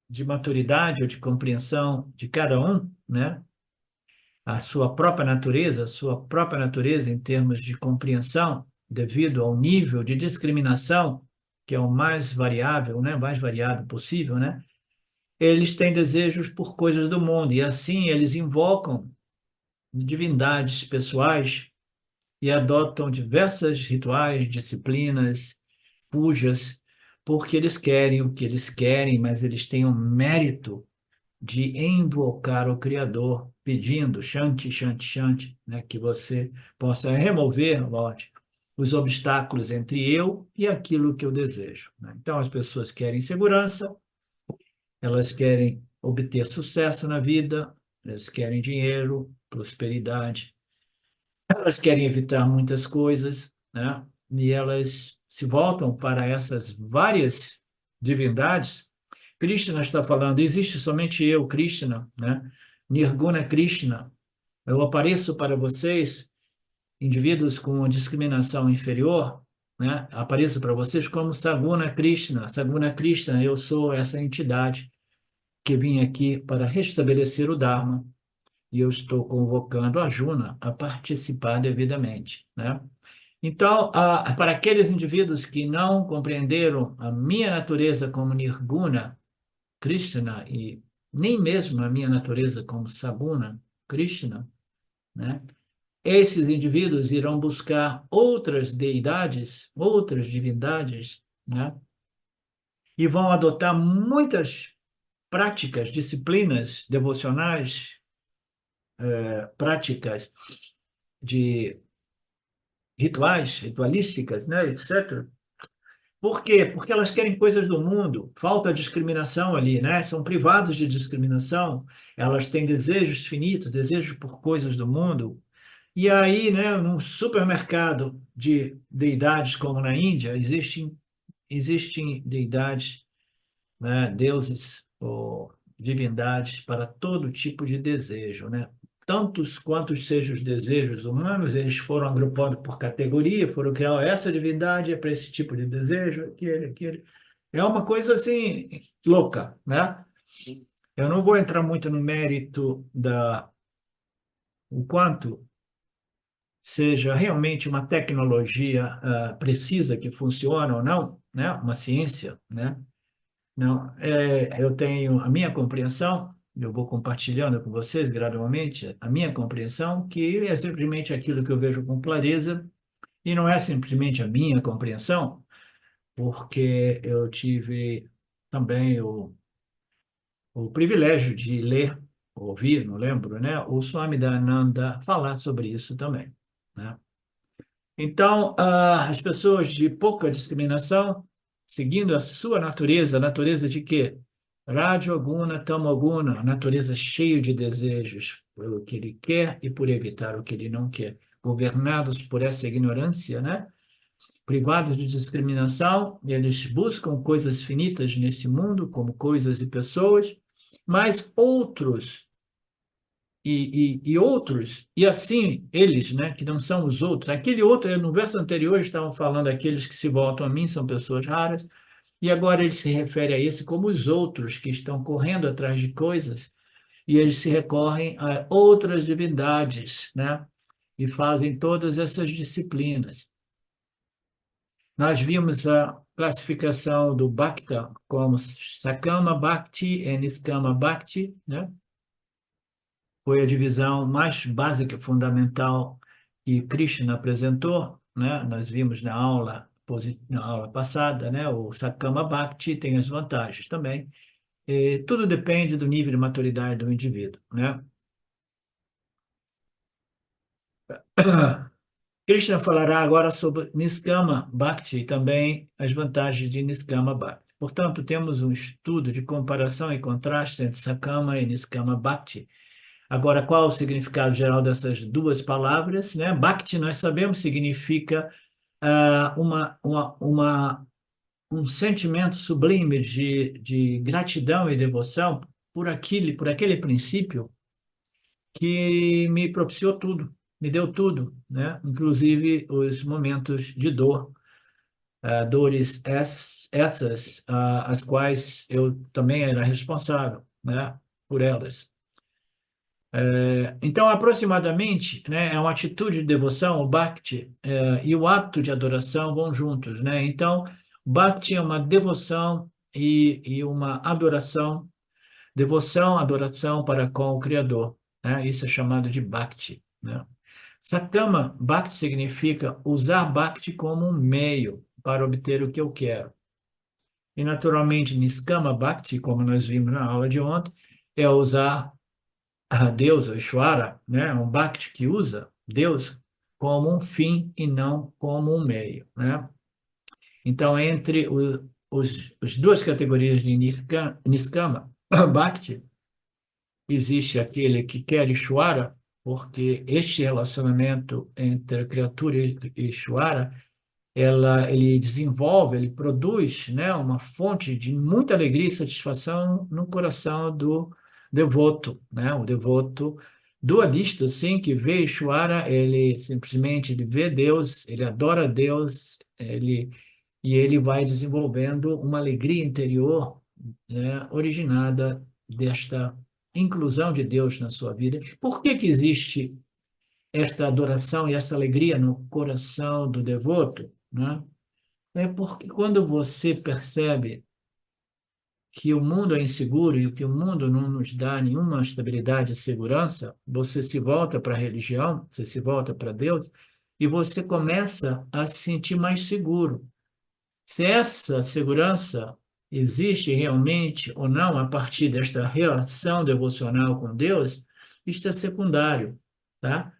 Speaker 1: de maturidade ou de compreensão de cada um, né? A sua própria natureza em termos de compreensão, devido ao nível de discriminação, que é o mais variável, né? Mais variado possível, né? Eles têm desejos por coisas do mundo e assim eles invocam divindades pessoais e adotam diversas rituais, disciplinas, pujas, porque eles querem o que eles querem, mas eles têm o mérito de invocar o Criador, pedindo, Shanti, Shanti, Shanti, né, que você possa remover, Lorde, os obstáculos entre eu e aquilo que eu desejo, né? Então, as pessoas querem segurança, elas querem obter sucesso na vida, elas querem dinheiro, prosperidade, elas querem evitar muitas coisas, né? E elas se voltam para essas várias divindades. Krishna está falando, existe somente eu, Krishna, né? Nirguna Krishna. Eu apareço para vocês, indivíduos com discriminação inferior, né? Apareço para vocês como Saguna Krishna. Saguna Krishna, eu sou essa entidade que vim aqui para restabelecer o Dharma e eu estou convocando a Juna a participar devidamente, né? Então, para aqueles indivíduos que não compreenderam a minha natureza como Nirguna, Krishna, e nem mesmo a minha natureza como Saguna, Krishna, né? Esses indivíduos irão buscar outras deidades, outras divindades, né? E vão adotar muitas práticas, disciplinas devocionais, práticas de rituais, ritualísticas, né, etc. Por quê? Porque elas querem coisas do mundo, falta discriminação ali, né? São privados de discriminação, elas têm desejos finitos, desejos por coisas do mundo. E aí, né, num supermercado de deidades como na Índia, existem deidades, né, deuses ou divindades para todo tipo de desejo, né? Tantos quantos sejam os desejos humanos, eles foram agrupando por categoria, foram criar, ó, essa divindade é para esse tipo de desejo, aquele, aquele. É uma coisa assim louca, né? Eu não vou entrar muito no mérito da o quanto seja realmente uma tecnologia precisa que funcione ou não, né? Uma ciência, né? Não, eu tenho a minha compreensão, eu vou compartilhando com vocês gradualmente a minha compreensão, que é simplesmente aquilo que eu vejo com clareza, e não é simplesmente a minha compreensão, porque eu tive também o privilégio de ler, ouvir, não lembro, né, o Swami Dayananda falar sobre isso também, né? Então, as pessoas de pouca discriminação, seguindo a sua natureza, a natureza de quê? Rajoguna, Tamoguna, a natureza cheia de desejos pelo que ele quer e por evitar o que ele não quer. Governados por essa ignorância, né? Privados de discriminação, eles buscam coisas finitas nesse mundo, como coisas e pessoas, mas outros e outros, e assim eles, né, que não são os outros. Aquele outro, no verso anterior, estavam falando aqueles que se voltam a mim, são pessoas raras, e agora ele se refere a esse como os outros que estão correndo atrás de coisas, e eles se recorrem a outras divindades, né, e fazem todas essas disciplinas. Nós vimos a classificação do Bhakta como Sakama Bhakti e Niskama Bhakti, né? foi a divisão mais básica, fundamental que Krishna apresentou, né? Nós vimos na aula passada, né? O Sakama Bhakti tem as vantagens também. E tudo depende do nível de maturidade do indivíduo, né? Krishna falará agora sobre Niskama Bhakti e também as vantagens de Niskama Bhakti. Portanto, temos um estudo de comparação e contraste entre Sakama e Niskama Bhakti. Agora, qual o significado geral dessas duas palavras, né? Bhakti, nós sabemos, significa um sentimento sublime de gratidão e devoção por aquele princípio que me propiciou tudo, me deu tudo, né? Inclusive os momentos de dor, dores essas, as quais eu também era responsável, né? Por elas. Então, aproximadamente, né, é uma atitude de devoção, o Bhakti, e o ato de adoração vão juntos, né? Então, Bhakti é uma devoção e uma adoração, devoção, adoração para com o Criador, né? Isso é chamado de Bhakti, né? Sakama Bhakti significa usar Bhakti como um meio para obter o que eu quero. E, naturalmente, Niskama Bhakti, como nós vimos na aula de ontem, é usar a Deus, o Ishvara, né, um Bhakti que usa Deus como um fim e não como um meio, né? Então, entre as duas categorias de Niskama Bhakti, existe aquele que quer Ishvara, porque este relacionamento entre a criatura e Ishvara ele desenvolve, ele produz, né, uma fonte de muita alegria e satisfação no coração do devoto, né? O devoto dualista, assim, que vê Ishvara, ele vê Deus, ele adora Deus, e ele vai desenvolvendo uma alegria interior, né, originada desta inclusão de Deus na sua vida. Por que que existe esta adoração e essa alegria no coração do devoto, né? É porque quando você percebe que o mundo é inseguro e que o mundo não nos dá nenhuma estabilidade e segurança, você se volta para a religião, você se volta para Deus e você começa a se sentir mais seguro. Se essa segurança existe realmente ou não a partir desta relação devocional com Deus, isto é secundário, tá?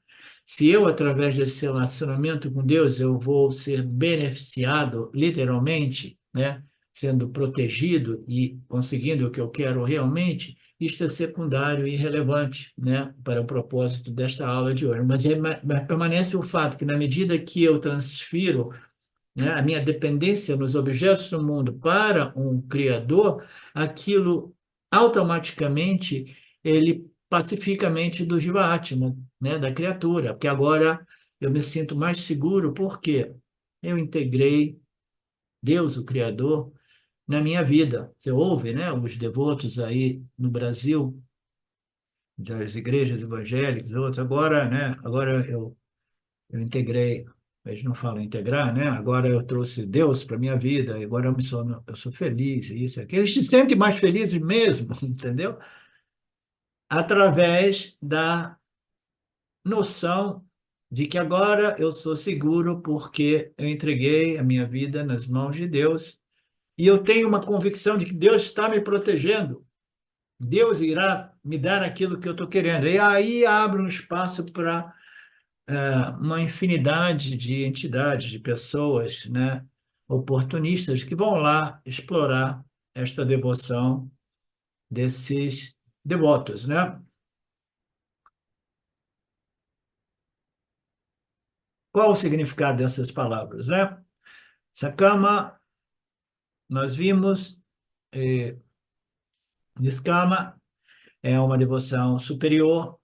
Speaker 1: Se eu, através desse relacionamento com Deus, eu vou ser beneficiado, literalmente, né? Sendo protegido e conseguindo o que eu quero realmente, isto é secundário e irrelevante, né? Para o propósito desta aula de hoje. Mas permanece o fato que, na medida que eu transfiro, né, a minha dependência nos objetos do mundo para um Criador, aquilo automaticamente ele pacifica a mente do Jiva-Atma, né, da criatura, porque agora eu me sinto mais seguro porque eu integrei Deus, o Criador, na minha vida. Você ouve, né, os devotos aí no Brasil, das igrejas evangélicas, outros, agora, né, agora eu integrei, eles não falam integrar, né? Agora eu trouxe Deus para minha vida, agora eu sou feliz, isso, aquilo. Eles se sentem mais felizes mesmo, entendeu? Através da noção de que agora eu sou seguro porque eu entreguei a minha vida nas mãos de Deus e eu tenho uma convicção de que Deus está me protegendo. Deus irá me dar aquilo que eu estou querendo. E aí abre um espaço para uma infinidade de entidades, de pessoas, né, oportunistas que vão lá explorar esta devoção desses devotos, né? Qual o significado dessas palavras, né? Sakama, nós vimos, Niskama é uma devoção superior.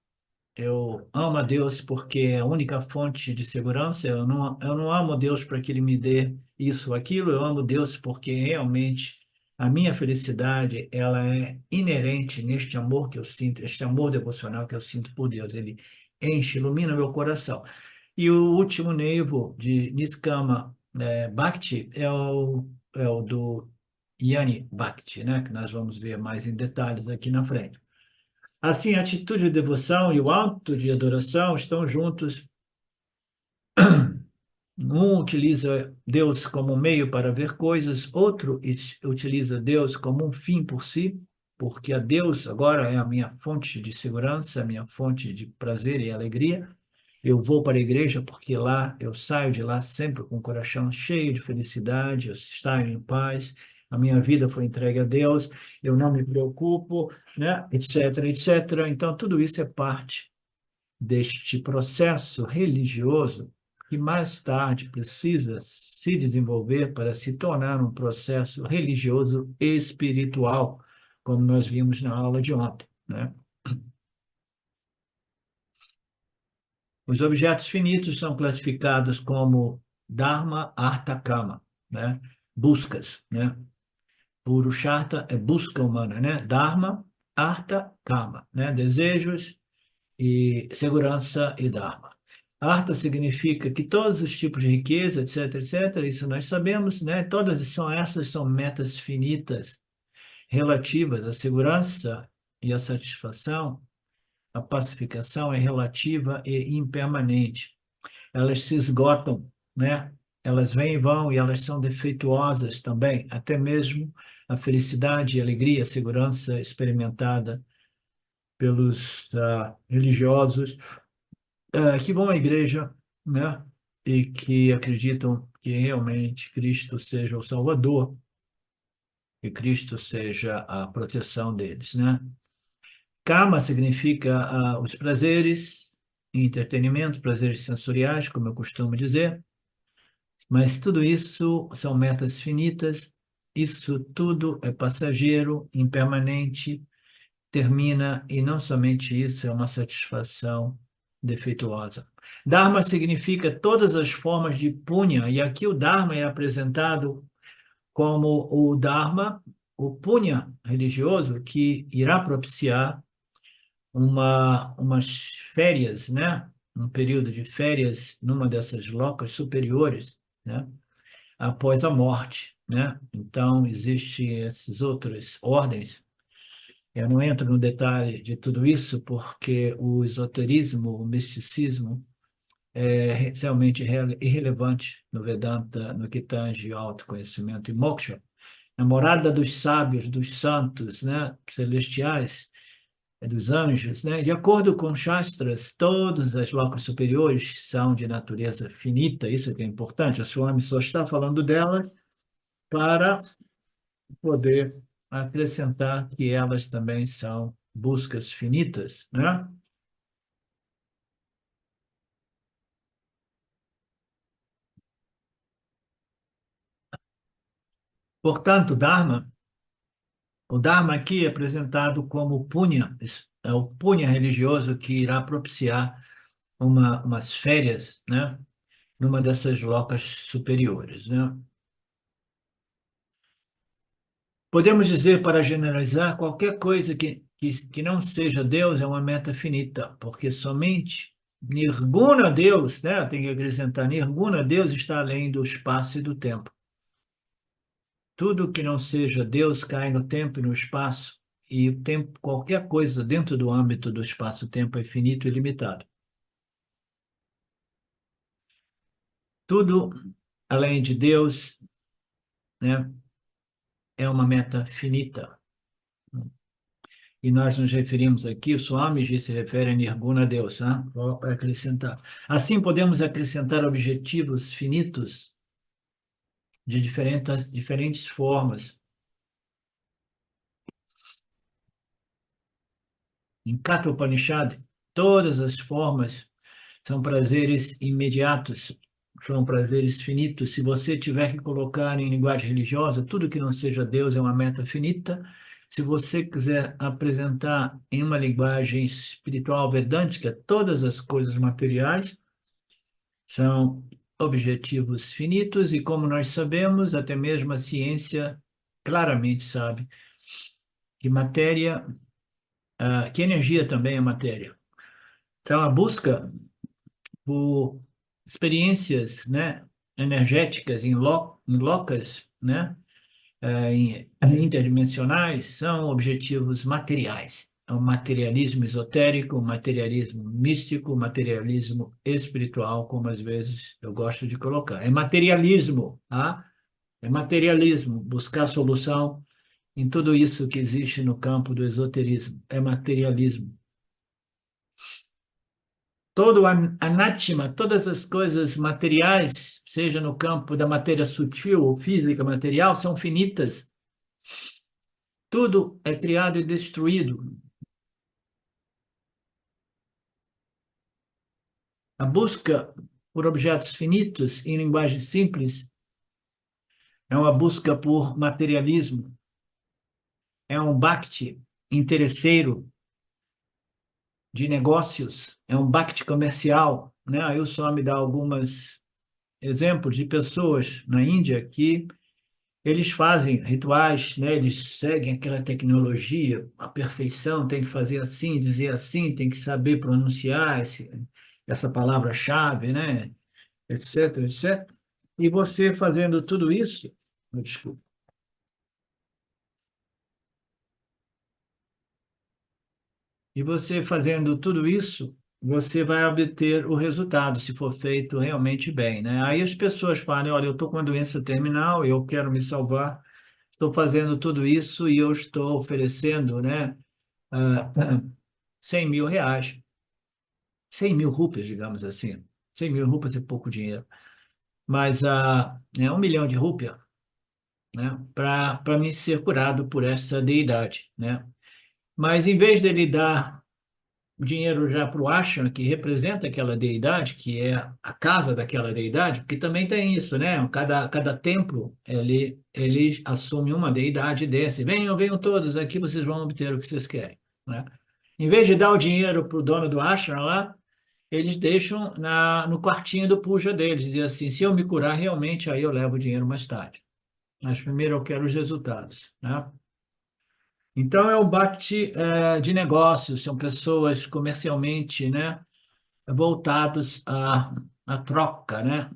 Speaker 1: Eu amo a Deus porque é a única fonte de segurança. Eu não amo Deus para que Ele me dê isso ou aquilo. Eu amo Deus porque realmente a minha felicidade ela é inerente neste amor que eu sinto, este amor devocional que eu sinto por Deus. Ele enche, ilumina meu coração. E o último nível de Niskama Bhakti é o do Yani Bhakti, né? Que nós vamos ver mais em detalhes aqui na frente. Assim, a atitude de devoção e o ato de adoração estão juntos. Um utiliza Deus como meio para ver coisas, outro utiliza Deus como um fim por si, porque a Deus agora é a minha fonte de segurança, a minha fonte de prazer e alegria. Eu vou para a igreja porque lá eu saio de lá sempre com o coração cheio de felicidade, eu saio em paz, a minha vida foi entregue a Deus, eu não me preocupo, né, etc, etc. Então, tudo isso é parte deste processo religioso que mais tarde precisa se desenvolver para se tornar um processo religioso espiritual, como nós vimos na aula de ontem, né? Os objetos finitos são classificados como Dharma, Artha, Kama, né? Buscas, né? Purushartha é busca humana, né? Dharma, Artha, Kama, né? Desejos e segurança e Dharma. Artha significa que todos os tipos de riqueza, etc, etc, isso nós sabemos, né? Todas essas são metas finitas relativas à segurança e à satisfação. A pacificação é relativa e impermanente. Elas se esgotam, né? Elas vêm e vão e elas são defeituosas também, até mesmo a felicidade e alegria, a segurança experimentada pelos religiosos que vão à igreja, né? E que acreditam que realmente Cristo seja o Salvador, que Cristo seja a proteção deles, né? Kama significa os prazeres, entretenimento, prazeres sensoriais, como eu costumo dizer, mas tudo isso são metas finitas, isso tudo é passageiro, impermanente, termina, e não somente isso, é uma satisfação defeituosa. Dharma significa todas as formas de punha, e aqui o Dharma é apresentado como o Dharma, o punha religioso, que irá propiciar umas férias, né? Um período de férias numa dessas locas superiores, né? Após a morte, né? Então, existem essas outras ordens. Eu não entro no detalhe de tudo isso porque o esoterismo, o misticismo, é realmente irrelevante no Vedanta, no que tange ao autoconhecimento e moksha. A morada dos sábios, dos santos, né? Celestiais, dos anjos, né? De acordo com Shastras, todas as lojas superiores são de natureza finita, isso que é importante. A Swami só está falando dela para poder acrescentar que elas também são buscas finitas, né? Portanto, o Dharma aqui é apresentado como punha, é o punha religioso que irá propiciar umas férias, né? Numa dessas locas superiores, né? Podemos dizer, para generalizar, qualquer coisa que não seja Deus é uma meta finita, porque somente Nirguna Deus, né? Tem que acrescentar, Nirguna Deus está além do espaço e do tempo. Tudo que não seja Deus cai no tempo e no espaço, e o tempo, qualquer coisa dentro do âmbito do espaço-tempo é finito e limitado. Tudo além de Deus, né, é uma meta finita. E nós nos referimos aqui, o Swamiji se refere a Nirguna Deus, né? Para acrescentar. Assim, podemos acrescentar objetivos finitos de diferentes formas. Em Kata Upanishad, todas as formas são prazeres imediatos, são prazeres finitos. Se você tiver que colocar em linguagem religiosa, tudo que não seja Deus é uma meta finita. Se você quiser apresentar em uma linguagem espiritual vedântica, todas as coisas materiais são objetivos finitos, e como nós sabemos, até mesmo a ciência claramente sabe que matéria, que energia também é matéria. Então, a busca por experiências, né, energéticas em locas, né, interdimensionais, são objetivos materiais. o materialismo esotérico, o materialismo místico, o materialismo espiritual, como às vezes eu gosto de colocar. É materialismo, tá? É materialismo, buscar solução em tudo isso que existe no campo do esoterismo. É materialismo. Todo o anátema, todas as coisas materiais, seja no campo da matéria sutil ou física material, são finitas. Tudo é criado e destruído. A busca por objetos finitos em linguagem simples é uma busca por materialismo, é um bhakti interesseiro de negócios, é um bhakti comercial, né? Aí o Swami dá alguns exemplos de pessoas na Índia que eles fazem rituais, né? Eles seguem aquela tecnologia, a perfeição, tem que fazer assim, dizer assim, tem que saber pronunciar essa palavra-chave, né? Etc, etc. E você fazendo tudo isso, desculpa, e você fazendo tudo isso, você vai obter o resultado, se for feito realmente bem, né? Aí as pessoas falam, olha, eu estou com uma doença terminal, eu quero me salvar, estou fazendo tudo isso e eu estou oferecendo, né, ah, 100 mil reais, 100 mil rupias, digamos assim. 100 mil rupias é pouco dinheiro, mas 1 milhão de rúpia, né, para me ser curado por essa deidade, né? Mas em vez dele dar o dinheiro já para o ashram, que representa aquela deidade, que é a casa daquela deidade, porque também tem isso, né? Cada templo, ele assume uma deidade desse. Venham, venham todos, aqui vocês vão obter o que vocês querem, né? Em vez de dar o dinheiro para o dono do ashram lá, eles deixam no quartinho do puja deles, dizem assim, se eu me curar realmente, aí eu levo o dinheiro mais tarde. Mas primeiro eu quero os resultados, né? Então, é o Bhakti de negócios, são pessoas comercialmente, né, voltados à troca, né?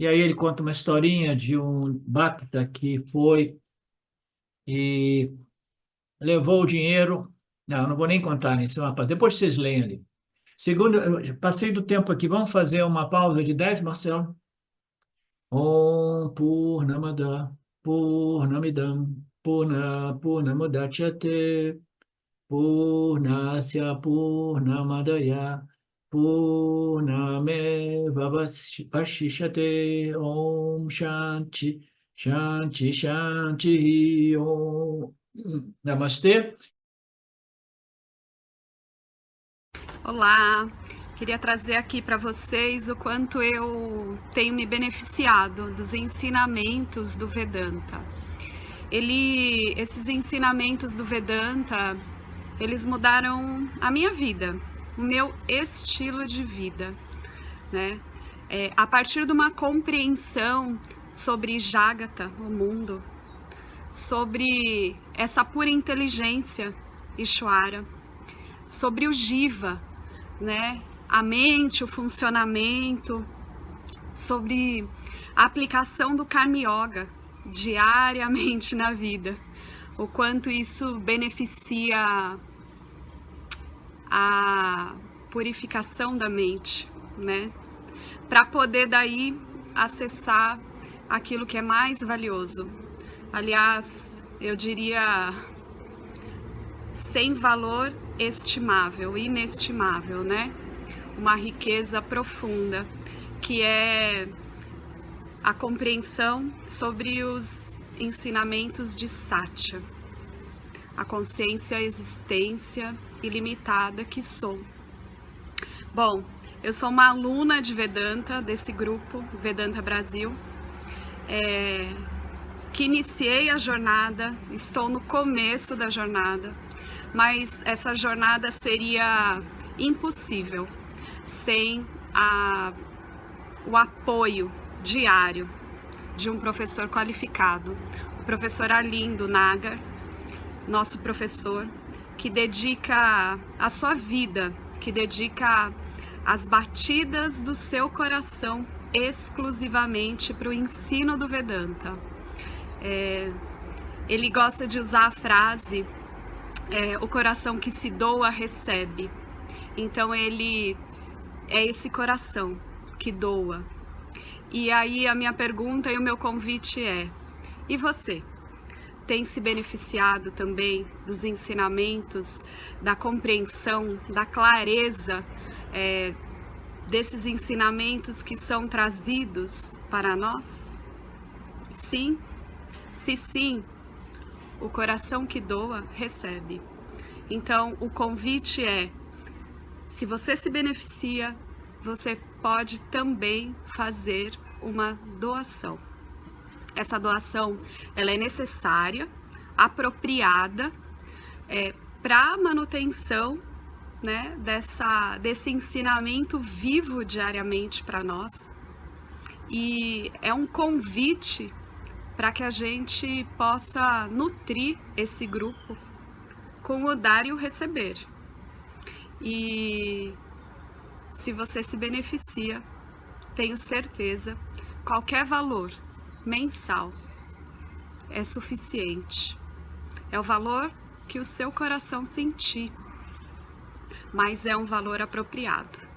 Speaker 1: E aí ele conta uma historinha de um Bhakta que foi e levou o dinheiro. Não, não vou nem contar isso, rapaz. Depois vocês leem ali. Segundo, eu passei do tempo aqui, vamos fazer uma pausa de 10, Marcelo? Om Purnamada Purnamidam Purnamudachyate Purnasya Purnamadaya Purnameva Vashishyate Om Shanti Shanti Shanti Om Namastê.
Speaker 2: Olá, queria trazer aqui para vocês o quanto eu tenho me beneficiado dos ensinamentos do Vedanta. Esses ensinamentos do Vedanta, eles mudaram a minha vida, o meu estilo de vida, né? A partir de uma compreensão sobre Jagata, o mundo, sobre essa pura inteligência, Ishvara, sobre o Jiva, né? A mente, o funcionamento, sobre a aplicação do Karma Yoga diariamente na vida, o quanto isso beneficia a purificação da mente, né? Para poder daí acessar aquilo que é mais valioso. Aliás, eu diria sem valor estimável, inestimável, né? Uma riqueza profunda, que é a compreensão sobre os ensinamentos de Satya, a consciência, a existência ilimitada que sou. Bom, eu sou uma aluna de Vedanta, desse grupo, Vedanta Brasil, que iniciei a jornada, estou no começo da jornada, mas essa jornada seria impossível sem o apoio diário de um professor qualificado, o professor Arlindo Nagar, nosso professor, que dedica a sua vida, que dedica as batidas do seu coração exclusivamente para o ensino do Vedanta. Ele gosta de usar a frase, o coração que se doa recebe. Então ele é esse coração que doa. E aí a minha pergunta e o meu convite é: e você? Tem se beneficiado também dos ensinamentos, da compreensão, da clareza desses ensinamentos que são trazidos para nós? Sim? Se sim, o coração que doa recebe. Então o convite é: se você se beneficia, você pode também fazer uma doação. Essa doação, ela é necessária, apropriada, para a manutenção, né, desse ensinamento vivo diariamente para nós. E é um convite para que a gente possa nutrir esse grupo com o dar e o receber. E se você se beneficia, tenho certeza, qualquer valor mensal é suficiente. É o valor que o seu coração sentir, mas é um valor apropriado.